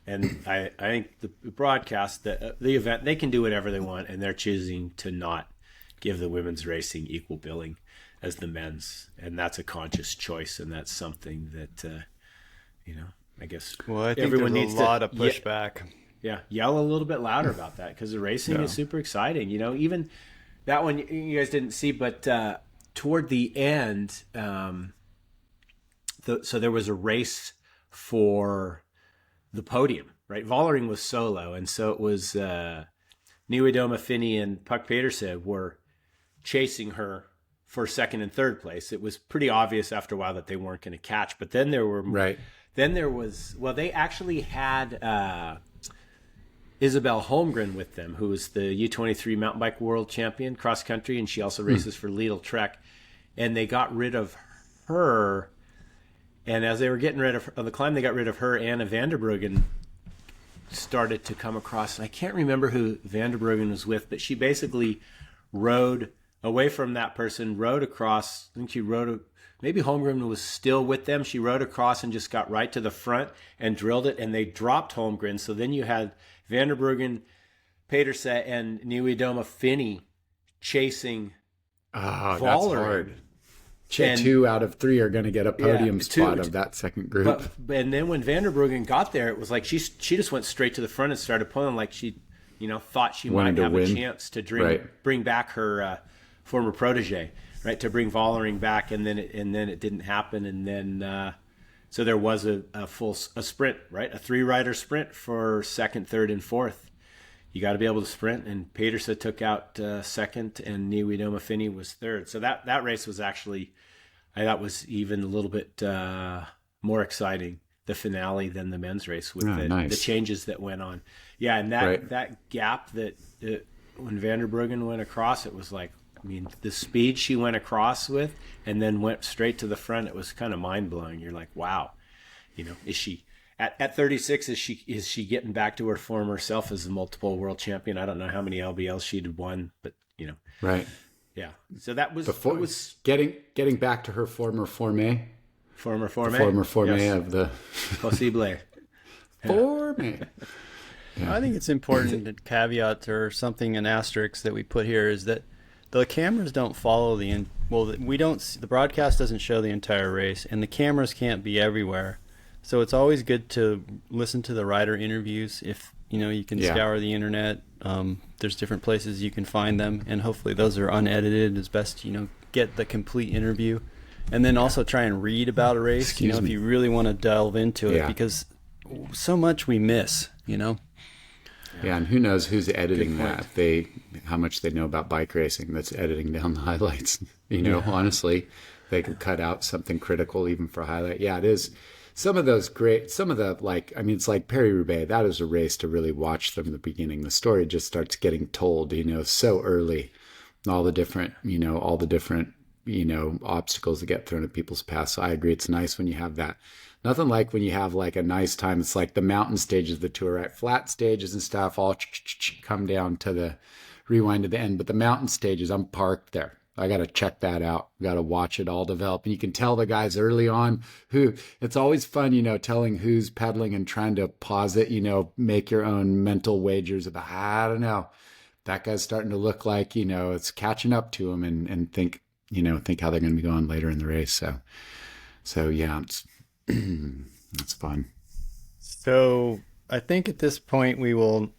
and I think the broadcast, the event, they can do whatever they want, and they're choosing to not give the women's racing equal billing as the men's, and that's a conscious choice, and that's something that I guess I think everyone there's needs a lot of pushback. Yell a little bit louder about that, because the racing is super exciting. Even that one you guys didn't see, but toward the end, so there was a race for the podium, right? Vollering was solo, and so it was Nieuwedome, Finney, and Puck Petersen were chasing her for second and third place. It was pretty obvious after a while that they weren't going to catch, but then there were they actually had Isabel Holmgren with them, who is the U23 mountain bike world champion cross country, and she also races for Lidl Trek. And they got rid of her, and as they were getting rid of the climb, they got rid of her. Anna Vanderbruggen started to come across, and I can't remember who Vanderbruggen was with, but she basically rode away from that person, rode across. I think she maybe Holmgren was still with them. She rode across and just got right to the front and drilled it, and they dropped Holmgren. So then you had Vanderbruggen, Petersen, and Nieuwedome Finney chasing Vollering. That's hard. 2 out of 3 are going to get a podium spot of that second group. And then when Vanderbruggen got there, it was like she just went straight to the front and started pulling, like she thought she might have a chance to bring back her former protege, right, to bring Vollering back, and then it didn't happen, and then So there was a sprint, right? A 3-rider sprint for second, third, and fourth. You got to be able to sprint, and Pedersen took out second, and Niwi Finney was third. So that race was actually, I thought, was even a little bit more exciting, the finale, than the men's race with the changes that went on. Yeah, and that gap that when Vanderbruggen went across, it was like, I mean, the speed she went across with and then went straight to the front, it was kind of mind-blowing. You're like, wow, is she at 36, is she getting back to her former self as a multiple world champion? I don't know how many LBLs she'd won, but Right. Yeah. So that was getting back to her former forme. Former forme. Former forme yes. of the possible. Forme. I think it's important to caveat or something, an asterisk that we put here, is that the cameras don't follow the broadcast doesn't show the entire race, and the cameras can't be everywhere. So it's always good to listen to the rider interviews. If you can scour the internet, there's different places you can find them, and hopefully those are unedited as best get the complete interview, and then also try and read about a race. If you really want to delve into it, because so much we miss. Yeah, and who knows who's editing that? How much they know about bike racing that's editing down the highlights. Honestly, they could cut out something critical even for highlight. Yeah, it is. Some of the it's like Paris-Roubaix. That is a race to really watch from the beginning. The story just starts getting told, so early. All the different obstacles that get thrown at people's path. So I agree. It's nice when you have that. Nothing like when you have like a nice time. It's like the mountain stages of the tour, right? Flat stages and stuff all come down to the rewind to the end. But the mountain stages, I'm parked there. I got to check that out. Got to watch it all develop. And you can tell the guys early on it's always fun, telling who's pedaling and trying to pause it, make your own mental wagers about, I don't know, that guy's starting to look like, it's catching up to him and think how they're going to be going later in the race. So yeah, it's fun. So I think at this point we will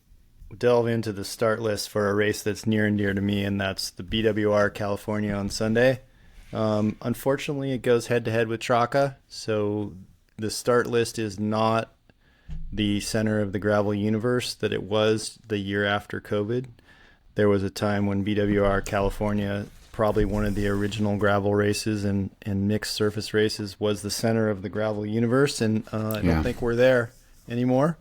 delve into the start list for a race that's near and dear to me, and that's the BWR California on Sunday. Unfortunately, it goes head-to-head with Traka, so the start list is not the center of the gravel universe that it was the year after COVID. There was a time when BWR California, probably one of the original gravel races and mixed surface races, was the center of the gravel universe, and I don't think we're there anymore.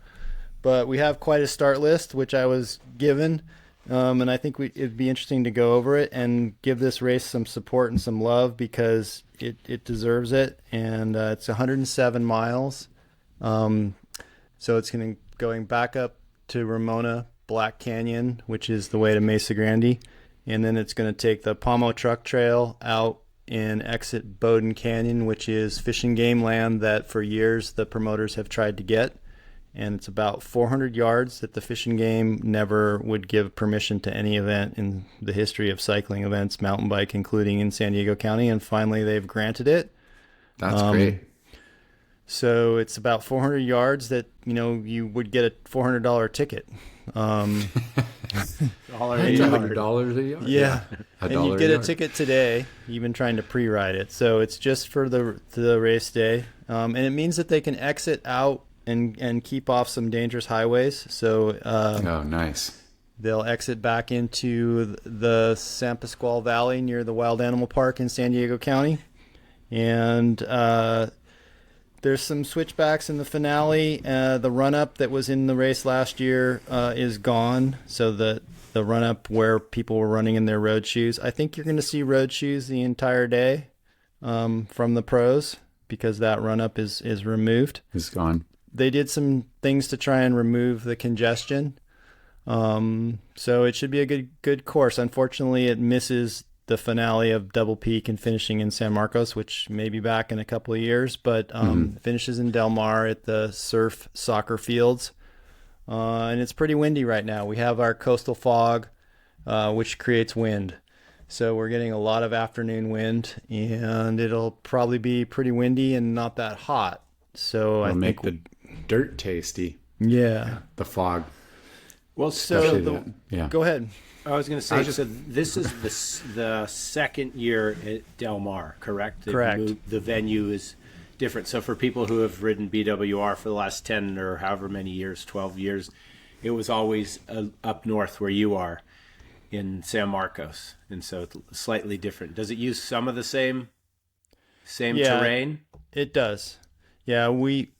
But we have quite a start list, which I was given, and I think it'd be interesting to go over it and give this race some support and some love, because it deserves it, and it's 107 miles. So it's going back up to Ramona, Black Canyon, which is the way to Mesa Grande, and then it's going to take the Pomo Truck Trail out and exit Bowden Canyon, which is fish and game land that for years the promoters have tried to get. And it's about 400 yards that the Fish and Game never would give permission to any event in the history of cycling events, mountain bike, including in San Diego County. And finally, they've granted it. That's great. So it's about 400 yards that, you would get a $400 ticket. $100 a yard. Yeah. And you get a ticket today, even trying to pre-ride it. So it's just for the race day. And it means that they can exit out and keep off some dangerous highways. So nice. They'll exit back into the San Pasqual Valley near the Wild Animal Park in San Diego County. And there's some switchbacks in the finale. The run-up that was in the race last year is gone. So the run-up where people were running in their road shoes. I think you're going to see road shoes the entire day from the pros, because that run-up is removed. It's gone. They did some things to try and remove the congestion. So it should be a good course. Unfortunately, it misses the finale of Double Peak and finishing in San Marcos, which may be back in a couple of years, but finishes in Del Mar at the surf soccer fields. And it's pretty windy right now. We have our coastal fog, which creates wind. So we're getting a lot of afternoon wind, and it'll probably be pretty windy and not that hot. So It'll make the dirt tasty. Yeah. The fog. Well, go ahead. I was going to say, so this is the second year at Del Mar, correct? Correct. The venue is different. So for people who have ridden BWR for the last 10 or however many years, 12 years, it was always up north where you are in San Marcos. And so it's slightly different. Does it use some of the same terrain? It does. Yeah, we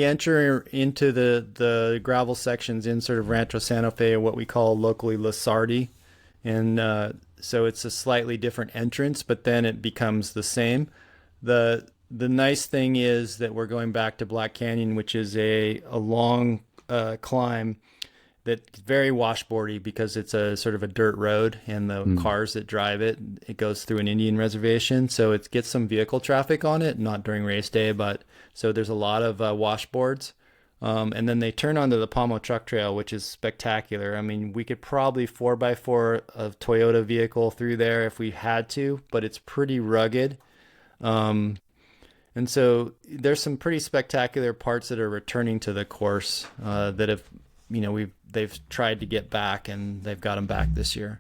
enter into the gravel sections in sort of Rancho Santa Fe, what we call locally La Sardi. And so it's a slightly different entrance, but then it becomes the same. The nice thing is that we're going back to Black Canyon, which is a long climb that's very washboardy because it's a sort of a dirt road, and the cars that drive it goes through an Indian reservation. So it gets some vehicle traffic on it, not during race day, but so there's a lot of washboards. And then they turn onto the Pomo Truck Trail, which is spectacular. I mean, we could probably 4x4 a Toyota vehicle through there if we had to, but it's pretty rugged. And so there's some pretty spectacular parts that are returning to the course that have, they've tried to get back, and they've got them back this year.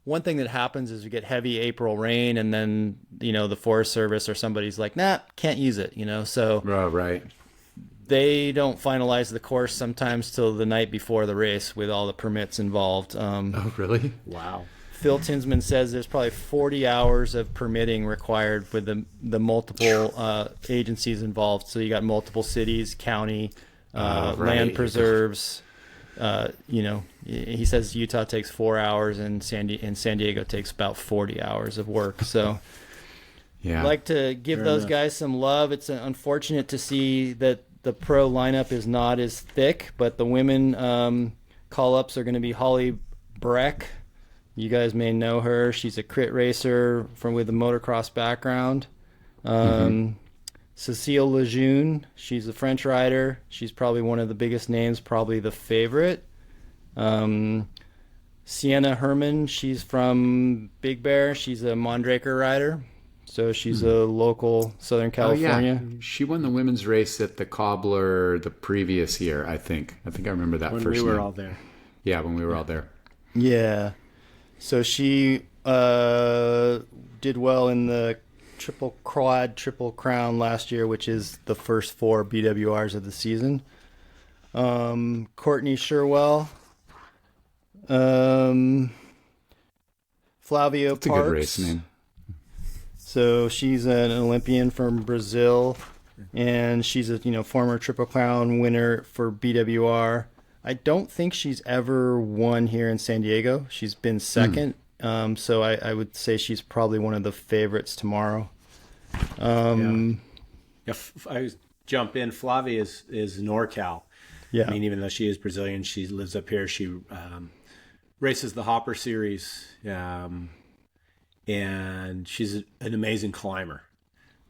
One thing that happens is we get heavy April rain, and then, the Forest Service or somebody's like, nah, can't use it, so. Oh, right. They don't finalize the course sometimes till the night before the race with all the permits involved. Oh, really? Wow. Phil Tinsman says there's probably 40 hours of permitting required with the multiple agencies involved. So you got multiple cities, county, land preserves. He says Utah takes 4 hours, and San Diego takes about 40 hours of work. So yeah, I'd like to give those guys some love. It's unfortunate to see that the pro lineup is not as thick, but the women call-ups are going to be Holly Breck. You guys may know her. She's a crit racer with a motocross background. Cécile Lejeune, she's a French rider. She's probably one of the biggest names, probably the favorite. Sienna Herman, she's from Big Bear. She's a Mondraker rider. So she's a local Southern California. Oh, yeah. She won the women's race at the Cobbler the previous year, I think. I remember that when first we were name. all there. Yeah, when we were all there. Yeah. So she did well in the Triple Crown last year, which is the first 4 BWRs of the season. Courtney Sherwell. Flavio That's Parks. a good race name. So she's an Olympian from Brazil, and she's a former Triple Crown winner for BWR. I don't think she's ever won here in San Diego. She's been second, so I would say she's probably one of the favorites tomorrow. I jump in. Flavia is NorCal. Yeah. I mean, even though she is Brazilian, she lives up here. She races the Hopper Series. And she's an amazing climber.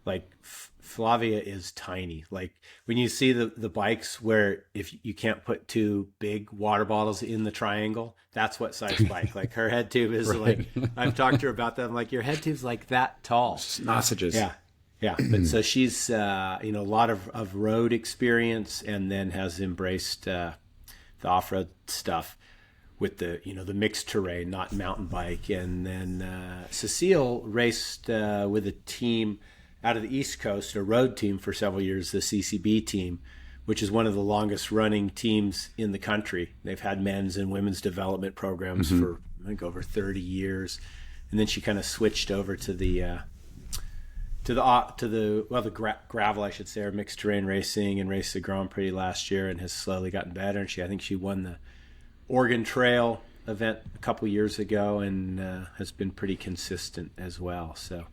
Like Flavia is tiny. Like when you see the bikes where if you can't put 2 big water bottles in the triangle, that's what size bike. Like her head tube is right. like, I've talked to her about that. I'm like, your head tube's like that tall. Sausages. Yeah. But so she's, a lot of road experience, and then has embraced the off-road stuff with the mixed terrain, not mountain bike. And then Cecile raced with a team out of the East Coast, a road team for several years, the CCB team, which is one of the longest running teams in the country. They've had men's and women's development programs for, I think, over 30 years. And then she kind of switched over to the gravel, I should say, or mixed terrain racing, and raced the Grand Prix last year, and has slowly gotten better. And I think she won the Oregon Trail event a couple years ago, and has been pretty consistent as well. So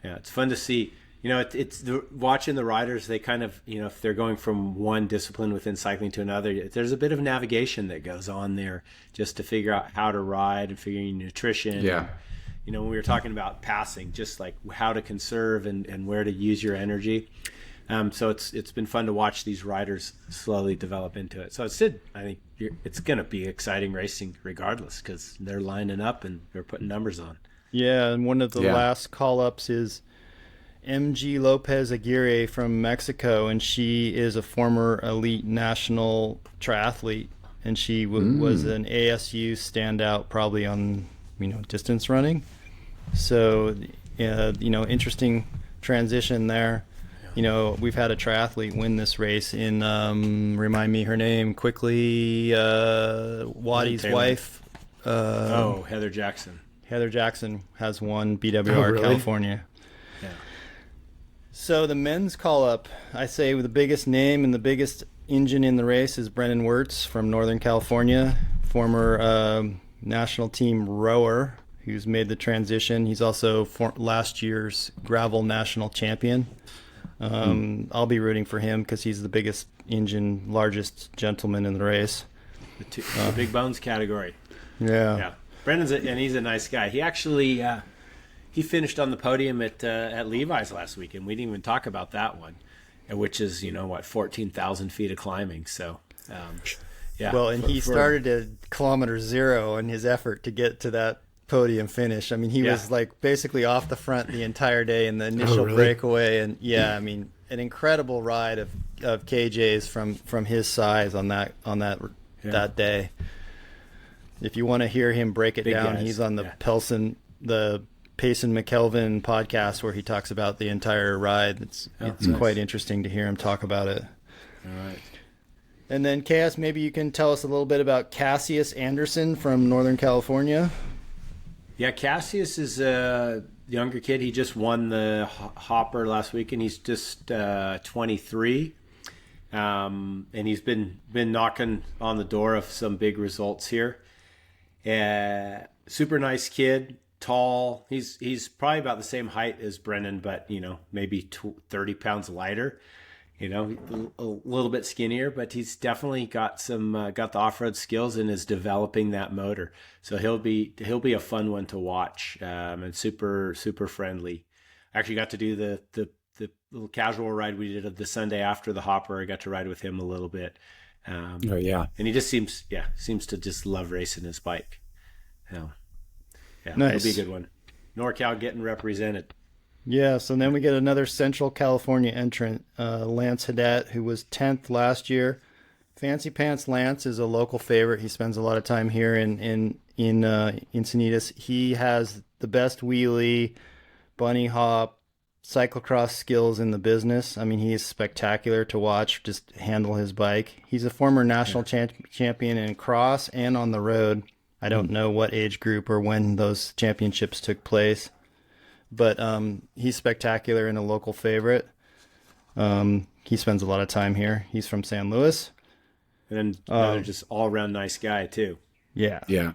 yeah, it's fun to see. It's watching the riders. They kind of, if they're going from one discipline within cycling to another, there's a bit of navigation that goes on there just to figure out how to ride and figuring nutrition. Yeah. And, when we were talking about passing, just like how to conserve and where to use your energy. So it's been fun to watch these riders slowly develop into it. So I think it's going to be exciting racing regardless, because they're lining up and they're putting numbers on. Yeah, and one of the last call-ups is MG Lopez Aguirre from Mexico, and she is a former elite national triathlete, and she was an ASU standout probably on distance running. So interesting transition there. You know, we've had a triathlete win this race in, remind me her name quickly, Waddy's Taylor. wife. Heather Jackson. Heather Jackson has won BWR really? California. Yeah. So the men's call-up, I say the biggest name and the biggest engine in the race is Brendan Wirtz from Northern California, former national team rower who's made the transition. He's also last year's gravel national champion. I'll be rooting for him because he's the biggest engine, largest gentleman in the race. The big bones category. Yeah. Brendan's and he's a nice guy. He actually he finished on the podium at Levi's last week, and we didn't even talk about that one, which is 14,000 feet of climbing. So yeah. Well, and he started at kilometer 0 in his effort to get to that podium finish. I mean, he was like basically off the front the entire day in the initial breakaway, and an incredible ride of KJ's from his size on that day. If you want to hear him break it down, he's on the Payson McKelvin podcast where he talks about the entire ride. It's nice. Quite interesting to hear him talk about it. All right. And then, Chaos, maybe you can tell us a little bit about Cassius Anderson from Northern California. Yeah, Cassius is a younger kid. He just won the Hopper last week, and he's just 23. And he's been knocking on the door of some big results here. Super nice kid, tall. He's probably about the same height as Brennan, but maybe 30 pounds lighter. A little bit skinnier, but he's definitely got the off-road skills and is developing that motor. So he'll be a fun one to watch, and super super friendly. I actually got to do the little casual ride we did the Sunday after the Hopper. I got to ride with him a little bit. And he just seems to just love racing his bike. Nice. It'll be a good one. NorCal getting represented. Yeah, so then we get another Central California entrant, Lance Haddad, who was 10th last year. Fancy Pants Lance is a local favorite. He spends a lot of time here in Encinitas. He has the best wheelie, bunny hop, cyclocross skills in the business. I mean, he is spectacular to watch, just handle his bike. He's a former national champion in cross and on the road. I don't know what age group or when those championships took place. But he's spectacular and a local favorite. He spends a lot of time here. He's from San Luis. And another just all-around nice guy, too. Yeah. Yeah.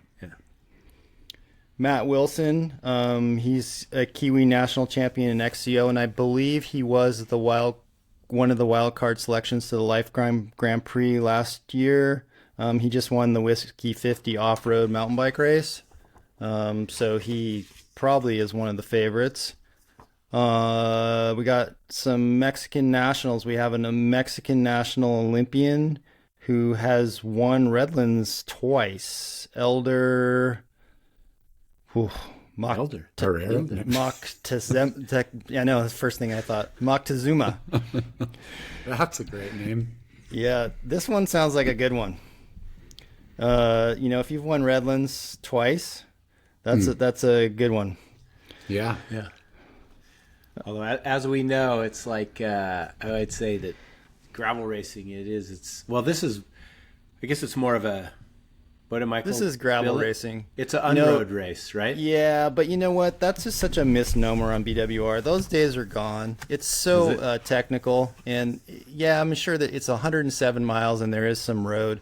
Matt Wilson, he's a Kiwi national champion in XCO, and I believe he was one of the wild card selections to the Life Grand Prix last year. He just won the Whiskey 50 off-road mountain bike race. So he probably is one of the favorites. We got some Mexican nationals. We have a Mexican national Olympian who has won Redlands twice. Elder Moctezuma. I know, that's the first thing I thought. Moctezuma. That's a great name. Yeah, this one sounds like a good one. If you've won Redlands twice, that's a good one. Yeah. Although, as we know, it's like I would say that gravel racing, I guess it's more of a, what am I called? This is gravel racing. It's an unroad race, right? Yeah, but you know what? That's just such a misnomer on BWR. Those days are gone. It's so technical, and I'm sure that it's 107 miles and there is some road,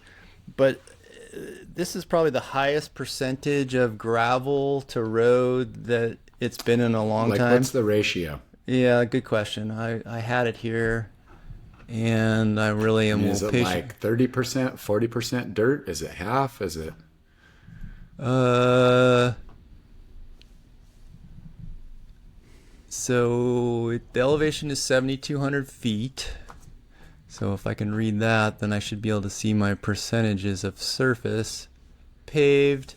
but this is probably the highest percentage of gravel to road that it's been in a long time. What's the ratio? Yeah, good question. I had it here, and I really am Is it patient. like 30%, 40% dirt? Is it half? Is it? So the elevation is 7,200 feet. So if I can read that, then I should be able to see my percentages of surface. Paved,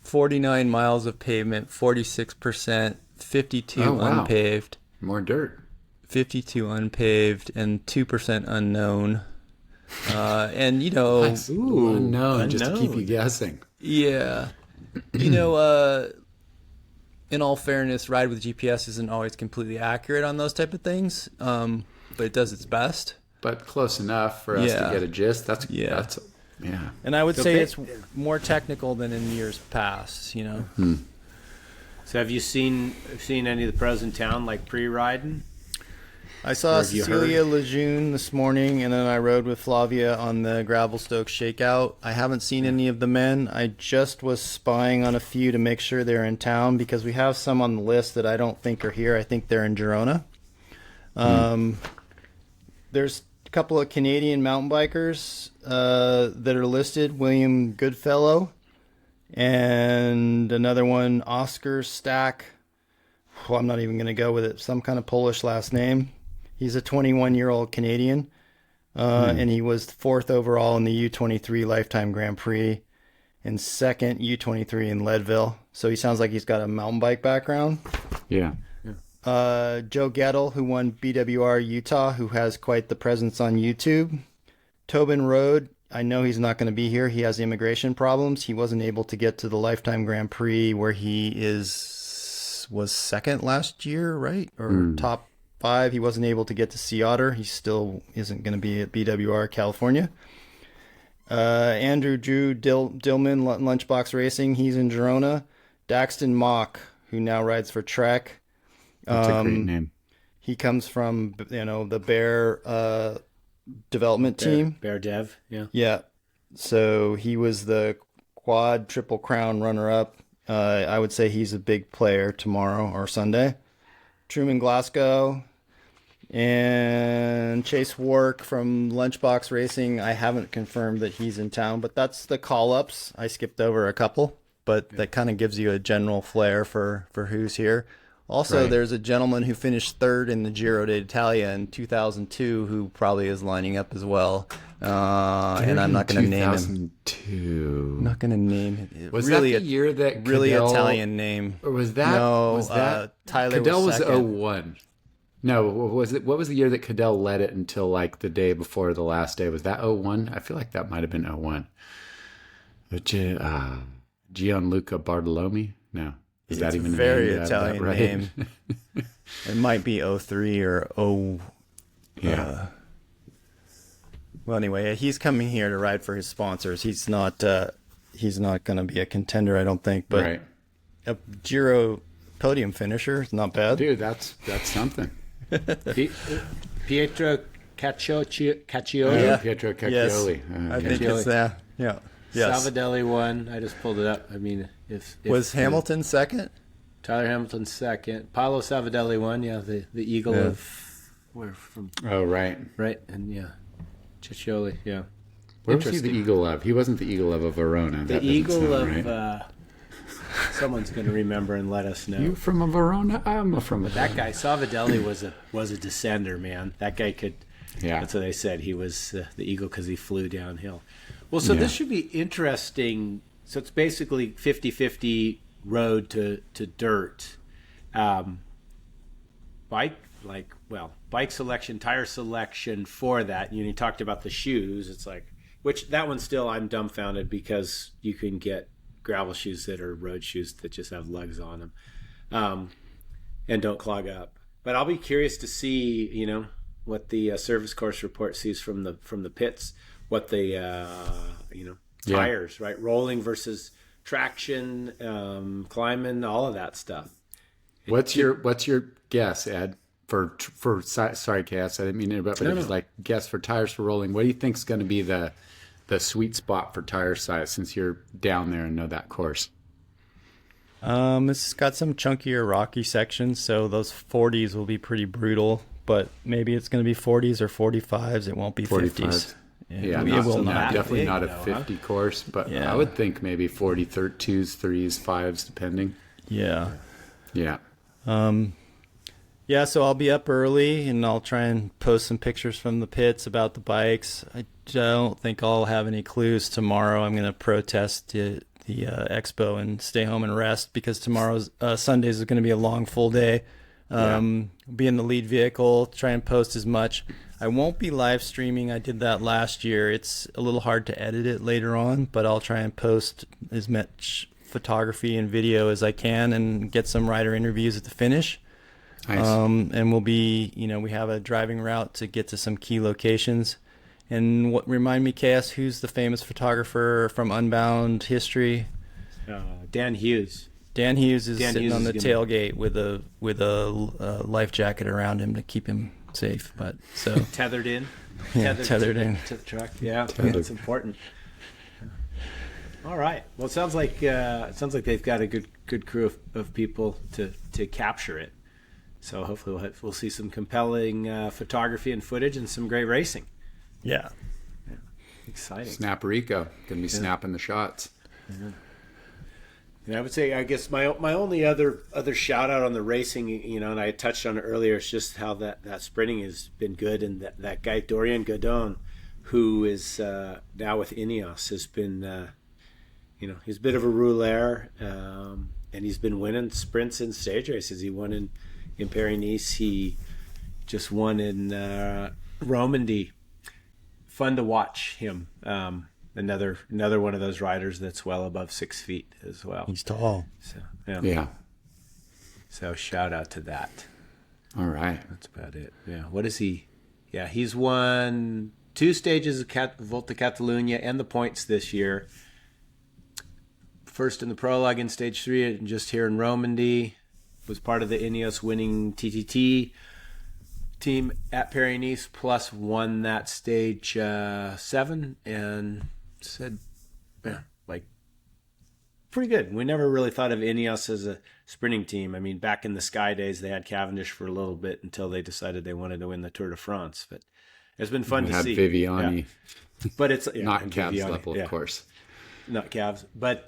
49 miles of pavement, 46%, 52 unpaved. More dirt. 52 unpaved, and 2% unknown. And, Unknown, just to keep you guessing. Yeah. in all fairness, Ride with GPS isn't always completely accurate on those type of things, but it does its best. But close enough for us to get a gist. That's yeah. And I would say it's more technical than in years past, you know. So have you seen any of the pros in town, like pre-riding? I saw Cecilia Lejeune this morning, and then I rode with Flavia on the Gravelstoke Shakeout. I haven't seen any of the men. I just was spying on a few to make sure they're in town, because we have some on the list that I don't think are here. I think they're in Girona. There's a couple of Canadian mountain bikers that are listed. William Goodfellow and another one, Oscar Stack. Well, I'm not even going to go with it. Some kind of Polish last name. He's a 21-year-old Canadian, and he was 4th overall in the U23 Lifetime Grand Prix and 2nd U23 in Leadville. So he sounds like he's got a mountain bike background. Yeah. Joe Gettle, who won BWR Utah, who has quite the presence on YouTube. Tobin Road, I know he's not going to be here. He has immigration problems. He wasn't able to get to the Lifetime Grand Prix, where he was 2nd last year, right? Or top 5. He wasn't able to get to Sea Otter. He still isn't going to be at BWR California. Andrew Drew Dillman, Lunchbox Racing, he's in Girona. Daxton Mock, who now rides for Trek. That's a great name. He comes from, the Bear development team. Bear Dev, yeah. Yeah. So he was the quad Triple Crown runner-up. I would say he's a big player tomorrow or Sunday. Truman Glasgow and Chase Wark from Lunchbox Racing. I haven't confirmed that he's in town, but that's the call-ups. I skipped over a couple, but that kind of gives you a general flair for who's here. Also, there's a gentleman who finished 3rd in the Giro d'Italia in 2002 who probably is lining up as well. And I'm not going to name him. 2002. I'm not going to name him. Was really that the year that really Cadell, Italian name? Or was that? No, was that Tyler Cadell was 2nd. 01. No, was it? What was the year that Cadell led it until like the day before the last day? Was that 01? I feel like that might have been 01. Gianluca Bartolome? No. Is that even a very name? Italian right? name? It might be 03 or 0. Yeah. Well, anyway, he's coming here to ride for his sponsors. He's not going to be a contender, I don't think. But a Giro podium finisher is not bad. Dude, that's something. Pietro Caccioli. Yeah. Pietro Caccioli. Yes. I think it's that. Yeah. Yes. Salvadelli won. I just pulled it up. I mean, if was Hamilton 2nd? Tyler Hamilton 2nd. Paolo Salvadelli won. Yeah, the eagle of where from? Oh, right. Right, and Ciccioli. Yeah. Where was he the eagle of? He wasn't the eagle of a Verona. The eagle of. Someone's going to remember and let us know. You from a Verona? I'm from a. That guy Salvadelli was a descender, man. That guy could. Yeah. That's what they said. He was the eagle because he flew downhill. Well, so this should be interesting. So it's basically 50-50 road to dirt. Bike selection, tire selection for that. You talked about the shoes. It's like, which that one still I'm dumbfounded because you can get gravel shoes that are road shoes that just have lugs on them and don't clog up. But I'll be curious to see, what the service course report sees from the pits. What the tires, right? Rolling versus traction, climbing, all of that stuff. What's your guess, Ed? For sorry, Cass, I didn't mean to interrupt, but it was like guess for tires for rolling. What do you think is going to be the sweet spot for tire size since you're down there and know that course? It's got some chunkier rocky sections, so those 40s will be pretty brutal. But maybe it's going to be 40s or 45s. It won't be 50s. Yeah, it will not. Definitely big, not a 50 course, but I would think maybe 40, 2s, 3s, 5s, depending. Yeah. Yeah. So I'll be up early, and I'll try and post some pictures from the pits about the bikes. I don't think I'll have any clues tomorrow. I'm going to protest the expo and stay home and rest because tomorrow's Sundays is going to be a long, full day. Be in the lead vehicle, try and post as much. I won't be live streaming. I did that last year. It's a little hard to edit it later on, but I'll try and post as much photography and video as I can and get some rider interviews at the finish. Nice. And we'll be, we have a driving route to get to some key locations. And what remind me, KS, who's the famous photographer from Unbound history? Dan Hughes. Dan Hughes is sitting on the gonna... tailgate with a life jacket around him to keep him safe. But so tethered in. Tethered in to the truck. Yeah, that's important. All right. Well, it sounds like they've got a good crew of people to capture it. So hopefully we'll see some compelling photography and footage and some great racing. Yeah. Exciting. Snap Rico. Gonna be snapping the shots. Yeah. And I would say, I guess my only other shout out on the racing, and I touched on it earlier, is just how that sprinting has been good, and that guy Dorian Godon, who is now with Ineos, has been, he's a bit of a rouleur, and he's been winning sprints and stage races. He won in Paris-Nice. He just won in Romandy. Fun to watch him. Another one of those riders that's well above 6 feet as well. He's tall. So Yeah. So shout out to that. All right. That's about it. Yeah. What is he? Yeah, he's won 2 stages of Volta Catalunya and the points this year. First in the prologue in stage 3, and just here in Romandy. Was part of the Ineos winning TTT team at Paris-Nice, plus won that stage 7, and said, pretty good. We never really thought of Ineos as a sprinting team. I mean, back in the Sky days, they had Cavendish for a little bit until they decided they wanted to win the Tour de France. But it's been fun to see. Viviani. Yeah. But it's not Cavs level, of course. Not Cavs, but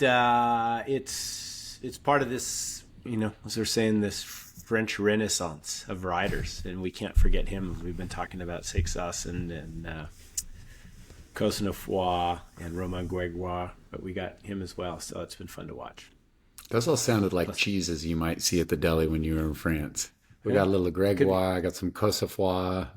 it's part of this. As they're saying, this French Renaissance of riders, and we can't forget him. We've been talking about Seixas and Cosnefroy and Romain Grégoire, but we got him as well, so it's been fun to watch. Those all sounded like cheeses you might see at the deli when you were in France. We got a little Grégoire, I got some Cosnefroy.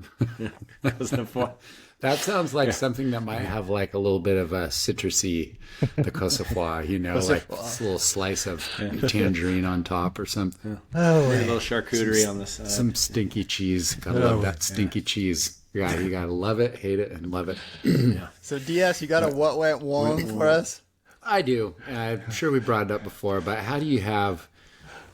Cosnefroy. That sounds like something that might have like a little bit of a citrusy, the Cosnefroy, like this little slice of tangerine on top or something. Oh, a little charcuterie on the side. Some stinky cheese. Gotta love that stinky cheese. Yeah, you gotta love it, hate it, and love it. Yeah. So DS, you got a what went wrong for us? I do. I'm sure we brought it up before, but how do you have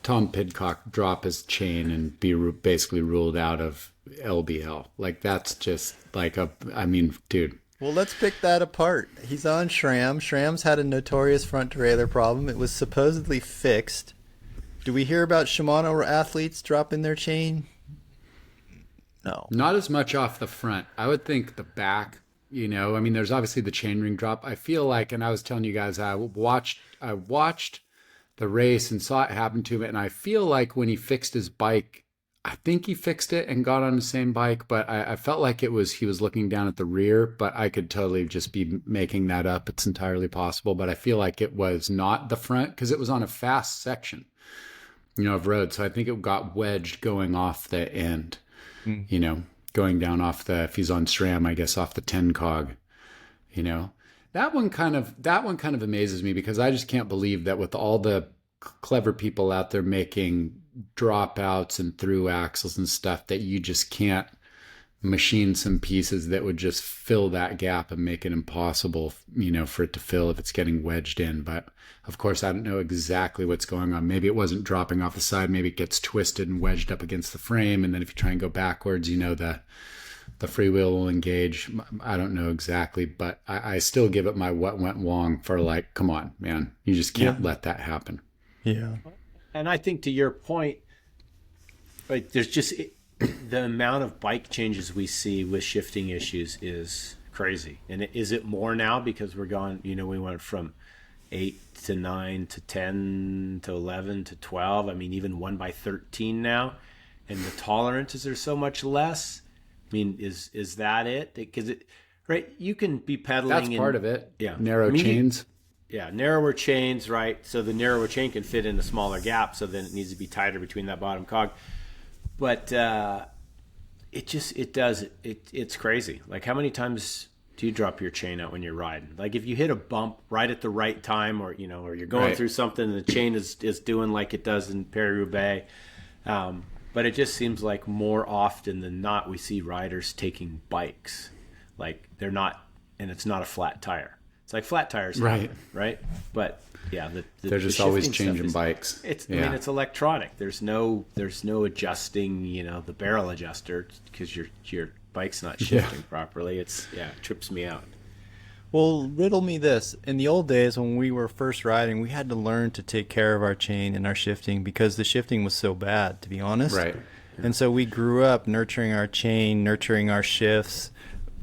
Tom Pidcock drop his chain and be basically ruled out of LBL? Like, that's just like dude. Well, let's pick that apart. He's on SRAM. SRAM's had a notorious front derailleur problem. It was supposedly fixed. Do we hear about Shimano athletes dropping their chain? No. Not as much off the front. I would think the back, there's obviously the chainring drop. I feel like, and I was telling you guys, I watched the race and saw it happen to him, and I feel like when he fixed his bike, I think he fixed it and got on the same bike, but I felt like he was looking down at the rear, but I could totally just be making that up. It's entirely possible, but I feel like it was not the front because it was on a fast section, of road. So I think it got wedged going off the end, going down off if he's on SRAM, I guess off the 10 cog, That one kind of amazes me because I just can't believe that with all the clever people out there making dropouts and through axles and stuff that you just can't machine some pieces that would just fill that gap and make it impossible, for it to fill if it's getting wedged in. But of course, I don't know exactly what's going on. Maybe it wasn't dropping off the side. Maybe it gets twisted and wedged up against the frame. And then if you try and go backwards, the freewheel will engage. I don't know exactly, but I still give it my what went wrong for like, come on, man. You just can't let that happen. Yeah. And I think to your point, right, there's just the amount of bike changes we see with shifting issues is crazy. And is it more now because we're gone, we went from 8 to 9 to 10 to 11 to 12. I mean, even 1x13 now. And the tolerances are so much less. I mean, is that it? Because right, you can be pedaling. That's part of it. Yeah. Narrow chains. Narrower chains, right? So the narrower chain can fit in a smaller gap, so then it needs to be tighter between that bottom cog. But it's crazy. Like how many times do you drop your chain out when you're riding? Like if you hit a bump right at the right time, or or you're going through something and the chain is doing like it does in Paris-Roubaix. But it just seems like more often than not we see riders taking bikes, like they're not, and it's not a flat tire. It's like flat tires, right? But yeah, they're just always changing bikes. I mean, it's electronic. There's no adjusting, the barrel adjuster, because your bike's not shifting properly. It trips me out. Well, riddle me this. In the old days when we were first riding, we had to learn to take care of our chain and our shifting because the shifting was so bad, to be honest. Right. And so we grew up nurturing our chain, nurturing our shifts,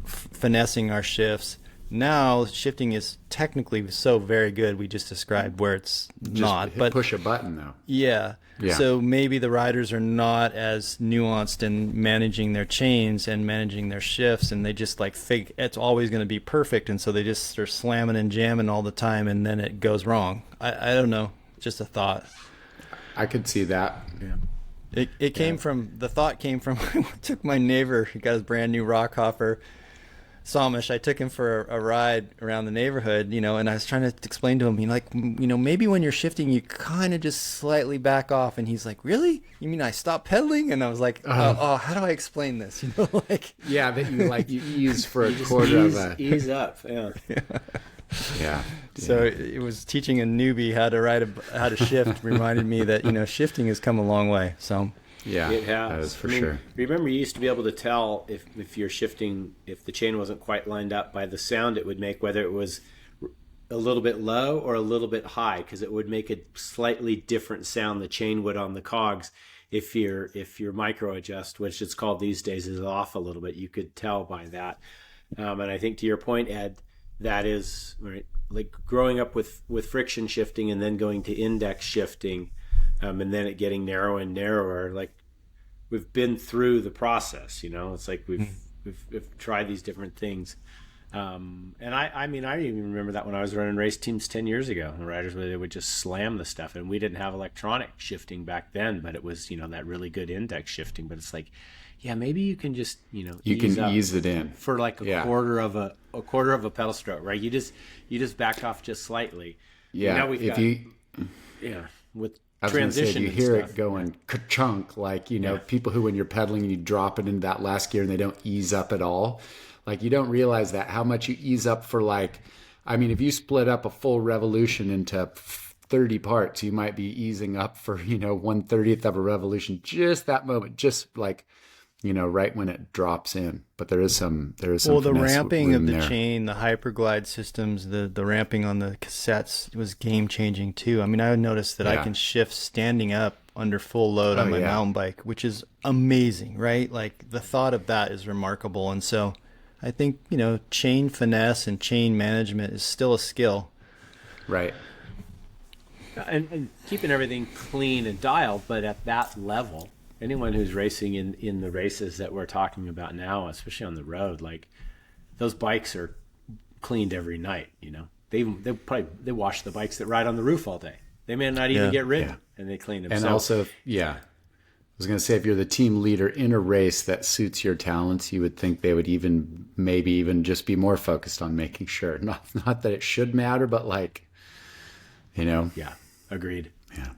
finessing our shifts. Now shifting is technically so very good. We just described where it's not. But push a button though. Yeah. So maybe the riders are not as nuanced in managing their chains and managing their shifts, and they just like think it's always going to be perfect, and so they just start slamming and jamming all the time, and then it goes wrong. I don't know. Just a thought. I could see that. Yeah. It came from the thought came from I took my neighbor. He got his brand new rock hopper. Samish, I took him for a ride around the neighborhood, and I was trying to explain to him, maybe when you're shifting, you kind of just slightly back off. And he's like, really? You mean I stop pedaling? And I was like, how do I explain this? that you ease for a quarter of a... Ease up, Yeah. So it was teaching a newbie how to shift reminded me that, shifting has come a long way. So... Yeah, it has. That is for sure. Remember, you used to be able to tell if you're shifting, if the chain wasn't quite lined up by the sound it would make, whether it was a little bit low or a little bit high, because it would make a slightly different sound, the chain would, on the cogs. If your micro adjust, which it's called these days, is off a little bit, you could tell by that. And I think to your point, Ed, that is right. Like growing up with friction shifting and then going to index shifting. And then it getting narrower and narrower. Like we've been through the process, It's like we've tried these different things. And I even remember that when I was running race teams 10 years ago, the riders they would just slam the stuff, and we didn't have electronic shifting back then, but it was that really good index shifting. But it's like, maybe you can just you can ease it in for like a quarter of a pedal stroke, right? You just back off just slightly. Yeah. Now we've with I was going to say, you hear stuff. It going ka-chunk, like, people who, when you're pedaling and you drop it into that last gear and they don't ease up at all. Like, you don't realize that, how much you ease up for, like, I mean, if you split up a full revolution into 30 parts, you might be easing up for, 1/30th of a revolution, just that moment, just like, right when it drops in. But there is some well, the ramping of the there. chain, the hyperglide systems, the ramping on the cassettes was game changing too. I mean, I noticed that I can shift standing up under full load on my mountain bike, which is amazing, right? Like the thought of that is remarkable. And so I think, chain finesse and chain management is still a skill. Right. And keeping everything clean and dialed, but at that level, anyone who's racing in the races that we're talking about now, especially on the road, like those bikes are cleaned every night. They wash the bikes that ride on the roof all day. They may not even get ridden, and they clean them. And also, I was going to say, if you're the team leader in a race that suits your talents, you would think they would maybe even just be more focused on making sure. Not that it should matter, but like, Yeah, agreed. Yeah.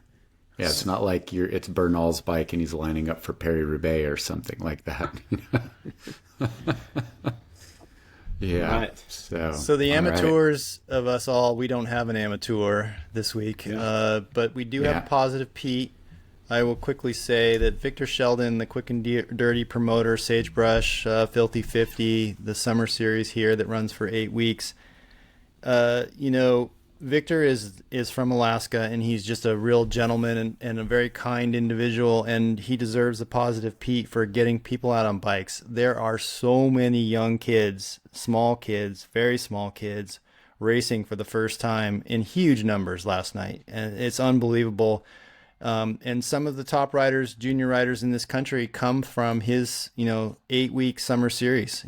Yeah, it's not like it's Bernal's bike and he's lining up for Paris-Roubaix or something like that. Yeah. Right. So the amateurs of us all, we don't have an amateur this week, but we do have a positive Pete. I will quickly say that Victor Sheldon, the Quick and Dirty promoter, Sagebrush, Filthy 50, the summer series here that runs for 8 weeks. Victor is from Alaska, and he's just a real gentleman and a very kind individual, and he deserves a positive Pete for getting people out on bikes. There are so many young kids, small kids, very small kids, racing for the first time in huge numbers last night, and it's unbelievable. And some of the top riders, junior riders in this country, come from his 8-week summer series.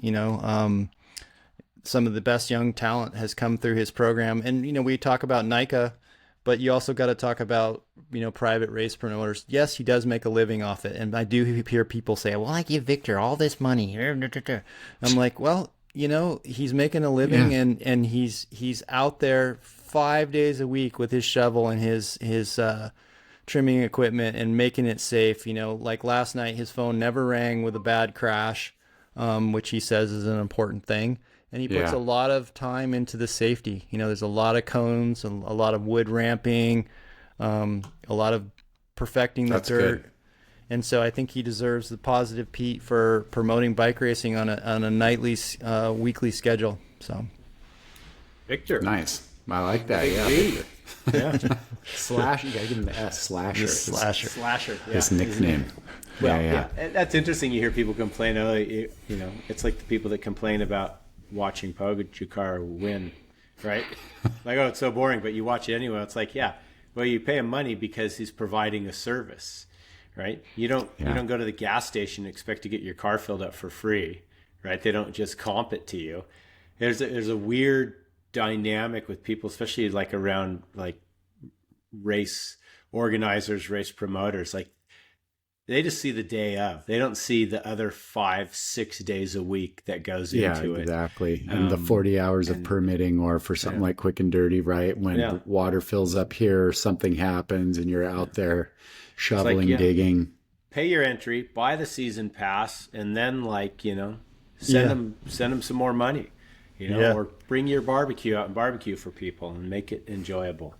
Some of the best young talent has come through his program. And, we talk about NICA, but you also got to talk about, private race promoters. Yes, he does make a living off it. And I do hear people say, well, I give Victor all this money. I'm like, well, he's making a living, Yeah. and he's out there 5 days a week with his shovel and his trimming equipment and making it safe. Like last night, his phone never rang with a bad crash, which he says is an important thing. And he puts Yeah. a lot of time into the safety. There's a lot of cones, a lot of wood ramping, a lot of perfecting the That's dirt. good. And so I think he deserves the positive Pete for promoting bike racing on a nightly, weekly schedule. So Victor. Nice. I like that. Big Yeah. V. Yeah. Slash. You gotta give him the S. Slasher. Slasher. Slasher. Yeah. His nickname. Well, yeah. And that's interesting. You hear people complain. It's like the people that complain about watching Pogačar win, right? Like, oh, it's so boring, but you watch it anyway. It's like, yeah, well, you pay him money because he's providing a service, right? You don't go to the gas station and expect to get your car filled up for free, right? They don't just comp it to you. There's a weird dynamic with people, especially like around like race organizers, race promoters. Like, they just see the day of. They don't see the other 5-6 days a week that goes into it. Exactly. And the 40 hours of permitting, or for something like quick and dirty, right? When water fills up here, something happens and you're out there shoveling, digging. Pay your entry, buy the season pass, and then send them some more money, or bring your barbecue out and barbecue for people and make it enjoyable.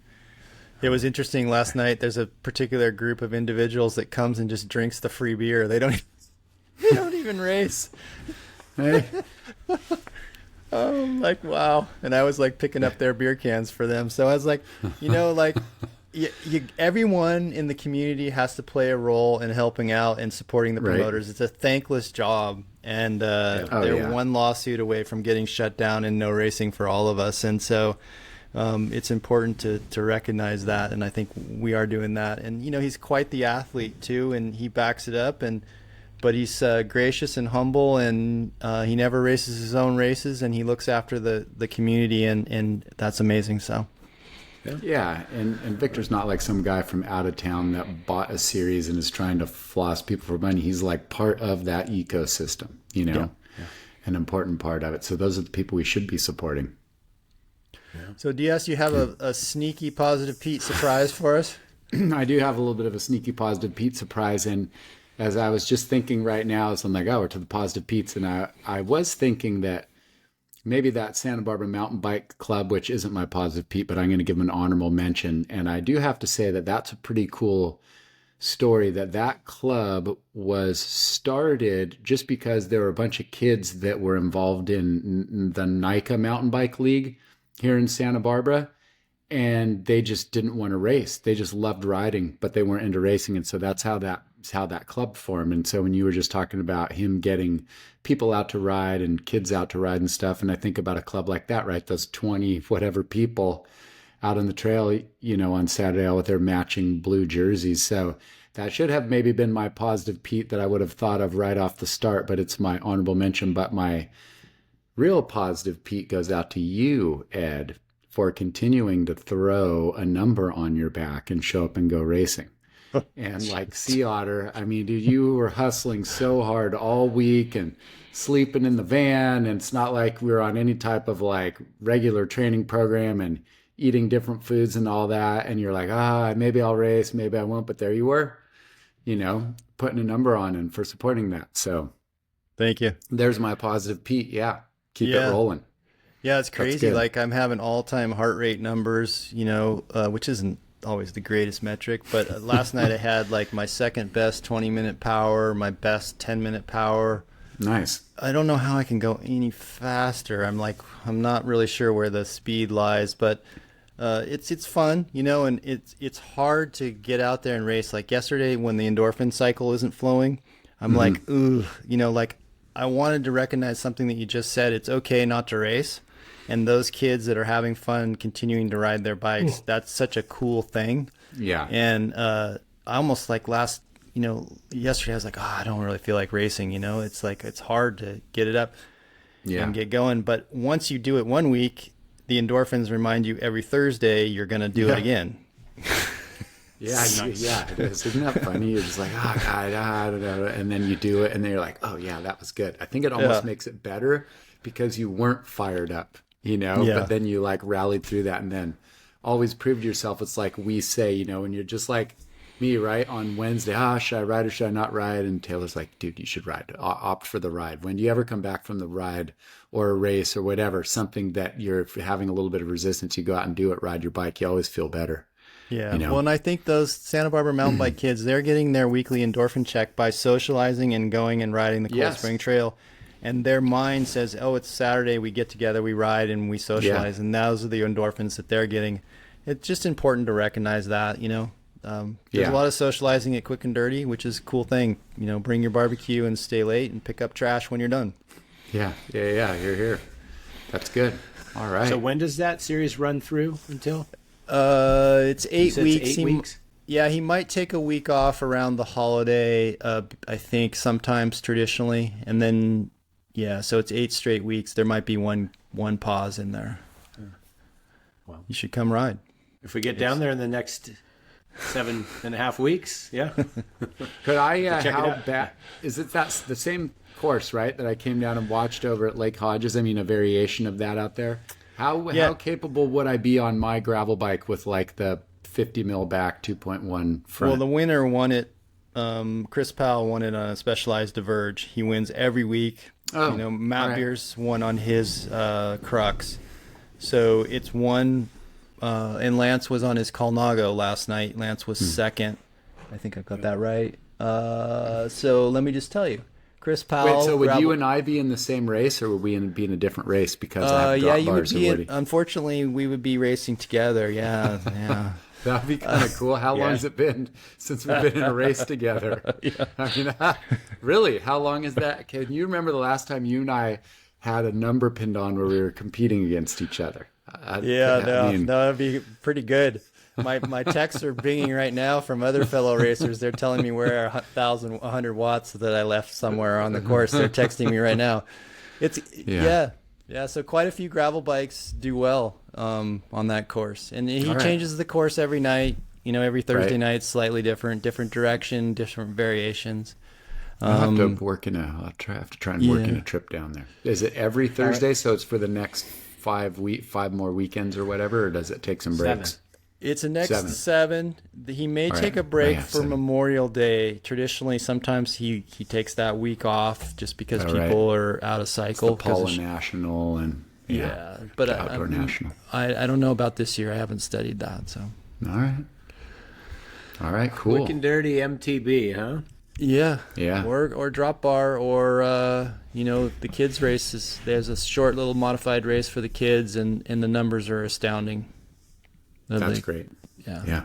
It was interesting last night. There's a particular group of individuals that comes and just drinks the free beer. They don't even race. Hey. Oh, like, wow. And I was like picking up their beer cans for them. So I was like, everyone in the community has to play a role in helping out and supporting the promoters. Right. It's a thankless job. And they're one lawsuit away from getting shut down and no racing for all of us. And so it's important to recognize that, and I think we are doing that. And he's quite the athlete too, and he backs it up. But he's gracious and humble, and he never races his own races, and he looks after the community, and that's amazing. So yeah, and Victor's not like some guy from out of town that bought a series and is trying to floss people for money. He's like part of that ecosystem, an important part of it. So those are the people we should be supporting. So DS, you have a sneaky positive Pete surprise for us? I do have a little bit of a sneaky positive Pete surprise. And as I was just thinking right now, so I'm like, oh, we're to the positive Pete's. And I was thinking that maybe that Santa Barbara Mountain Bike Club, which isn't my positive Pete, but I'm going to give them an honorable mention. And I do have to say that that's a pretty cool story, that club was started just because there were a bunch of kids that were involved in the NICA Mountain Bike League here in Santa Barbara, and they just didn't want to race. They just loved riding, but they weren't into racing. And so that's how that club formed. And so when you were just talking about him getting people out to ride and kids out to ride and stuff, and I think about a club like that, right? Those 20 whatever people out on the trail, on Saturday with their matching blue jerseys. So that should have maybe been my positive Pete that I would have thought of right off the start, but it's my honorable mention. But my real positive Pete goes out to you, Ed, for continuing to throw a number on your back and show up and go racing. And like Sea Otter, I mean, dude, you were hustling so hard all week and sleeping in the van. And it's not like we were on any type of like regular training program and eating different foods and all that. And you're like, maybe I'll race, maybe I won't. But there you were, putting a number on and for supporting that. So thank you. There's my positive Pete. Yeah. Keep it rolling. Yeah, it's crazy. Like I'm having all-time heart rate numbers, which isn't always the greatest metric. But last night I had like my second best 20-minute power, my best 10-minute power. Nice. I don't know how I can go any faster. I'm not really sure where the speed lies, but it's fun, and it's hard to get out there and race. Like yesterday when the endorphin cycle isn't flowing, I'm like, ooh, like I wanted to recognize something that you just said. It's okay not to race. And those kids that are having fun continuing to ride their bikes, that's such a cool thing. Yeah. And I almost like yesterday I was like, I don't really feel like racing, It's like it's hard to get it up and get going. But once you do it one week, the endorphins remind you every Thursday you're going to do it again. Yeah, nice. It is. Isn't that funny? You're just like, God, and then you do it, and then you're like, oh yeah, that was good. I think it almost makes it better because you weren't fired up, you know, Yeah. but then you like rallied through that, and then always prove to yourself. It's like we say, you know, and you're just like me, right? On Wednesday, should I ride or should I not ride? And Taylor's like, dude, you should ride. Opt for the ride. When do you ever come back from the ride or a race or whatever, something that you're having a little bit of resistance, you go out and do it, ride your bike, you always feel better. Yeah. You know? Well, and I think those Santa Barbara mountain bike kids, they're getting their weekly endorphin check by socializing and going and riding the Cold Yes. Spring Trail. And their mind says, oh, it's Saturday, we get together, we ride, and we socialize. Yeah. And those are the endorphins that they're getting. It's just important to recognize that, you know. There's a lot of socializing at Quick and Dirty, which is a cool thing. You know, bring your barbecue and stay late and pick up trash when you're done. Yeah. You're here. That's good. All right. So when does that series run through until? It's 8 said weeks. it's 8 weeks? Yeah, he might take a week off around the holiday, I think, sometimes traditionally. And then, yeah, so it's 8 straight weeks. There might be one pause in there. Well, you should come ride. If we get down there in the next 7.5 weeks, yeah. Could I, check it how out. bad, is it that's the same course, right, that I came down and watched over at Lake Hodges? I mean, a variation of that out there. How capable would I be on my gravel bike with like the 50 mil back 2.1 front? Well, the winner won it. Chris Powell won it on a Specialized Diverge. He wins every week. Oh, you know, Matt all right. Beers won on his Crux. So it's one, and Lance was on his Colnago last night. Lance was second. I think I got that right. So let me just tell you, Chris Powell. Wait, so would you and I be in the same race, or would we be in a different race because I have drop you would bars be. already? Unfortunately, we would be racing together. Yeah, yeah. That'd be kind of cool. How long has it been since we've been in a race together? I mean, really, how long is that? Can you remember the last time you and I had a number pinned on where we were competing against each other? That'd be pretty good. My texts are binging right now from other fellow racers. They're telling me where 1,100 watts that I left somewhere on the course. They're texting me right now. So quite a few gravel bikes do well on that course, and he changes the course every night. You know, every Thursday night, slightly different direction, different variations. I'll have to have to try and work in a trip down there. Is it every Thursday? So it's for the next 5 more weekends or whatever, or does it take some breaks? 7. It's a next 7. He may take a break for 7. Memorial Day. Traditionally, sometimes he takes that week off just because people are out of cycle. It's the Paula National and but Outdoor National. I don't know about this year. I haven't studied that. So all right, cool. Quick and Dirty MTB, huh? Yeah. Yeah. Or drop bar, or the kids races. There's a short little modified race for the kids, and the numbers are astounding. That's great. Yeah.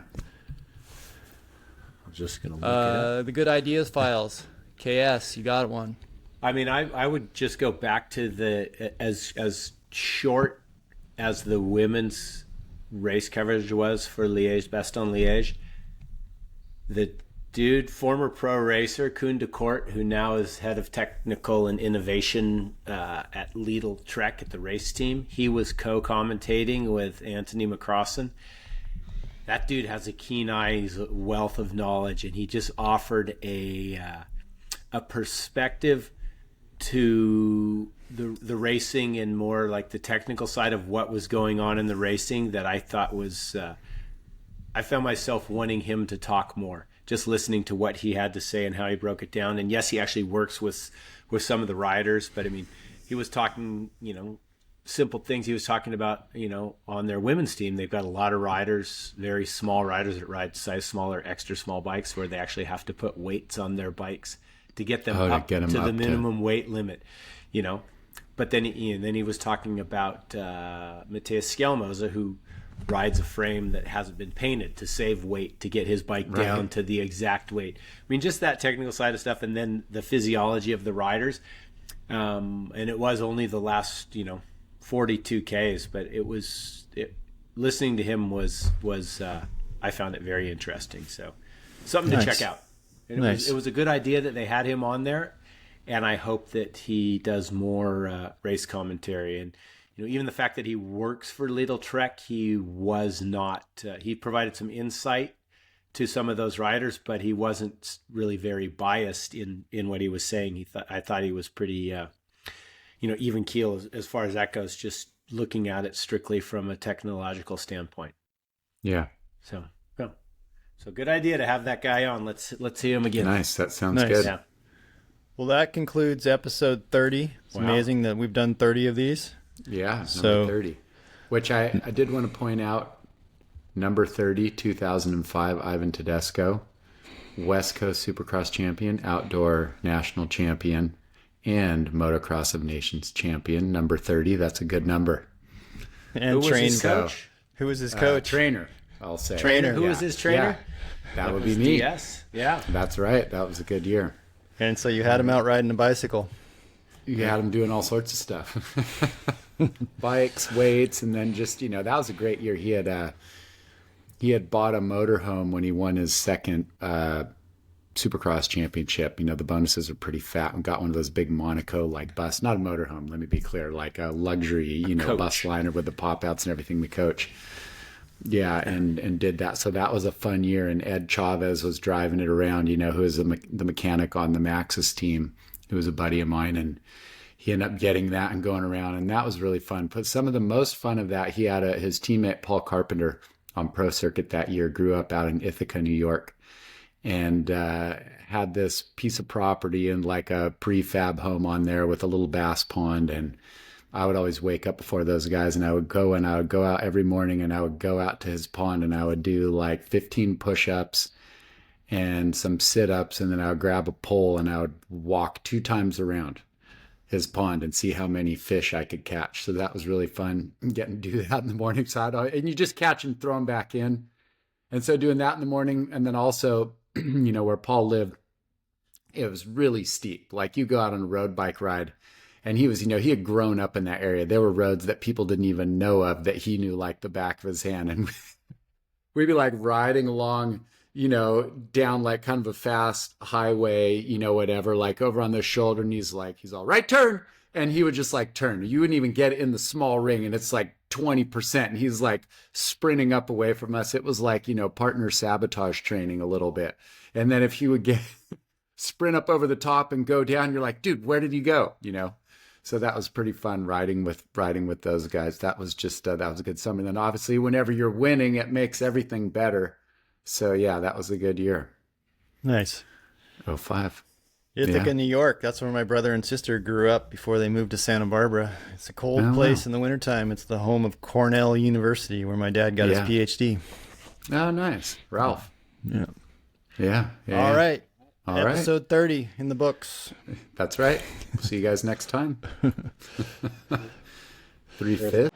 I'm just gonna look it up. The Good Ideas Files. KS, you got one. I mean, I would just go back to the as short as the women's race coverage was for Liège, Bastogne Liège. The dude, former pro racer, Koen de Kort, who now is head of technical and innovation at Lidl Trek at the race team, he was co-commentating with Anthony McCrossan. That dude has a keen eye, he's a wealth of knowledge, and he just offered a perspective to the racing and more like the technical side of what was going on in the racing that I thought was I found myself wanting him to talk more, just listening to what he had to say and how he broke it down. And yes, he actually works with some of the riders, but I mean, he was talking, simple things. He was talking about, on their women's team, they've got a lot of riders, very small riders that ride size smaller, extra small bikes where they actually have to put weights on their bikes to get them up to the minimum weight limit, But then he was talking about Matthias Skelmoza, who rides a frame that hasn't been painted to save weight to get his bike down to the exact weight. I mean, just that technical side of stuff, and then the physiology of the riders. And it was only the last 42 Ks, but listening to him was I found it very interesting. So something to check out. And it was a good idea that they had him on there, and I hope that he does more race commentary. And even the fact that he works for Lidl Trek, he was not. He provided some insight to some of those riders, but he wasn't really very biased in what he was saying. I thought he was pretty. even keel as far as that goes, just looking at it strictly from a technological standpoint. Yeah. So, well, so good idea to have that guy on. Let's see him again. Nice. That sounds Nice. good. Yeah. Well, that concludes episode 30. It's Wow. amazing that we've done 30 of these. Yeah. So- Number 30, which I did want to point out, number 30, 2005, Ivan Tedesco, West Coast Supercross champion, outdoor national champion, and Motocross of Nations champion. Number 30. That's a good number. And Who was his trained. coach? Who was his coach? Trainer, I'll say. Trainer. Who was his trainer? Yeah. That would be me. Yes. Yeah. That's right. That was a good year. And so you had him out riding a bicycle. You had him doing all sorts of stuff. Bikes, weights, and then just, that was a great year. He had bought a motorhome when he won his second Supercross championship. The bonuses are pretty fat, and got one of those big Monaco like bus, not a motorhome, let me be clear, like a luxury, coach. bus liner with the pop outs and everything, the coach. Yeah, and did that. So that was a fun year. And Ed Chavez was driving it around, who was the mechanic on the Maxxis team, who was a buddy of mine. And he ended up getting that and going around. And that was really fun. But some of the most fun of that, he had his teammate, Paul Carpenter, on Pro Circuit that year, grew up out in Ithaca, New York, and had this piece of property and like a prefab home on there with a little bass pond. And I would always wake up before those guys, and I would go out every morning, and I would go out to his pond, and I would do like 15 push-ups and some sit-ups, and then I would grab a pole and I would walk 2 times around his pond and see how many fish I could catch. So that was really fun, getting to do that in the morning. And you just catch and throw them back in. And so doing that in the morning, and then also, where Paul lived, it was really steep. Like you go out on a road bike ride, and he was, he had grown up in that area. There were roads that people didn't even know of that he knew like the back of his hand. And we'd be like riding along, down like kind of a fast highway, whatever, like over on the shoulder. And he's all right, turn. And he would just like turn. You wouldn't even get it in the small ring, and it's like 20%. And he's like sprinting up away from us. It was like, partner sabotage training a little bit. And then if he would get sprint up over the top and go down, you're like, dude, where did he go? So that was pretty fun riding with those guys. That was just, that was a good summer. And then obviously whenever you're winning, it makes everything better. So yeah, that was a good year. Nice. 05. Ithaca, Yeah. New York. That's where my brother and sister grew up before they moved to Santa Barbara. It's a cold place in the wintertime. It's the home of Cornell University, where my dad got his PhD. Oh, nice. Ralph. Yeah. Yeah. All right. All right. Episode 30 in the books. That's right. See you guys next time. 3/5.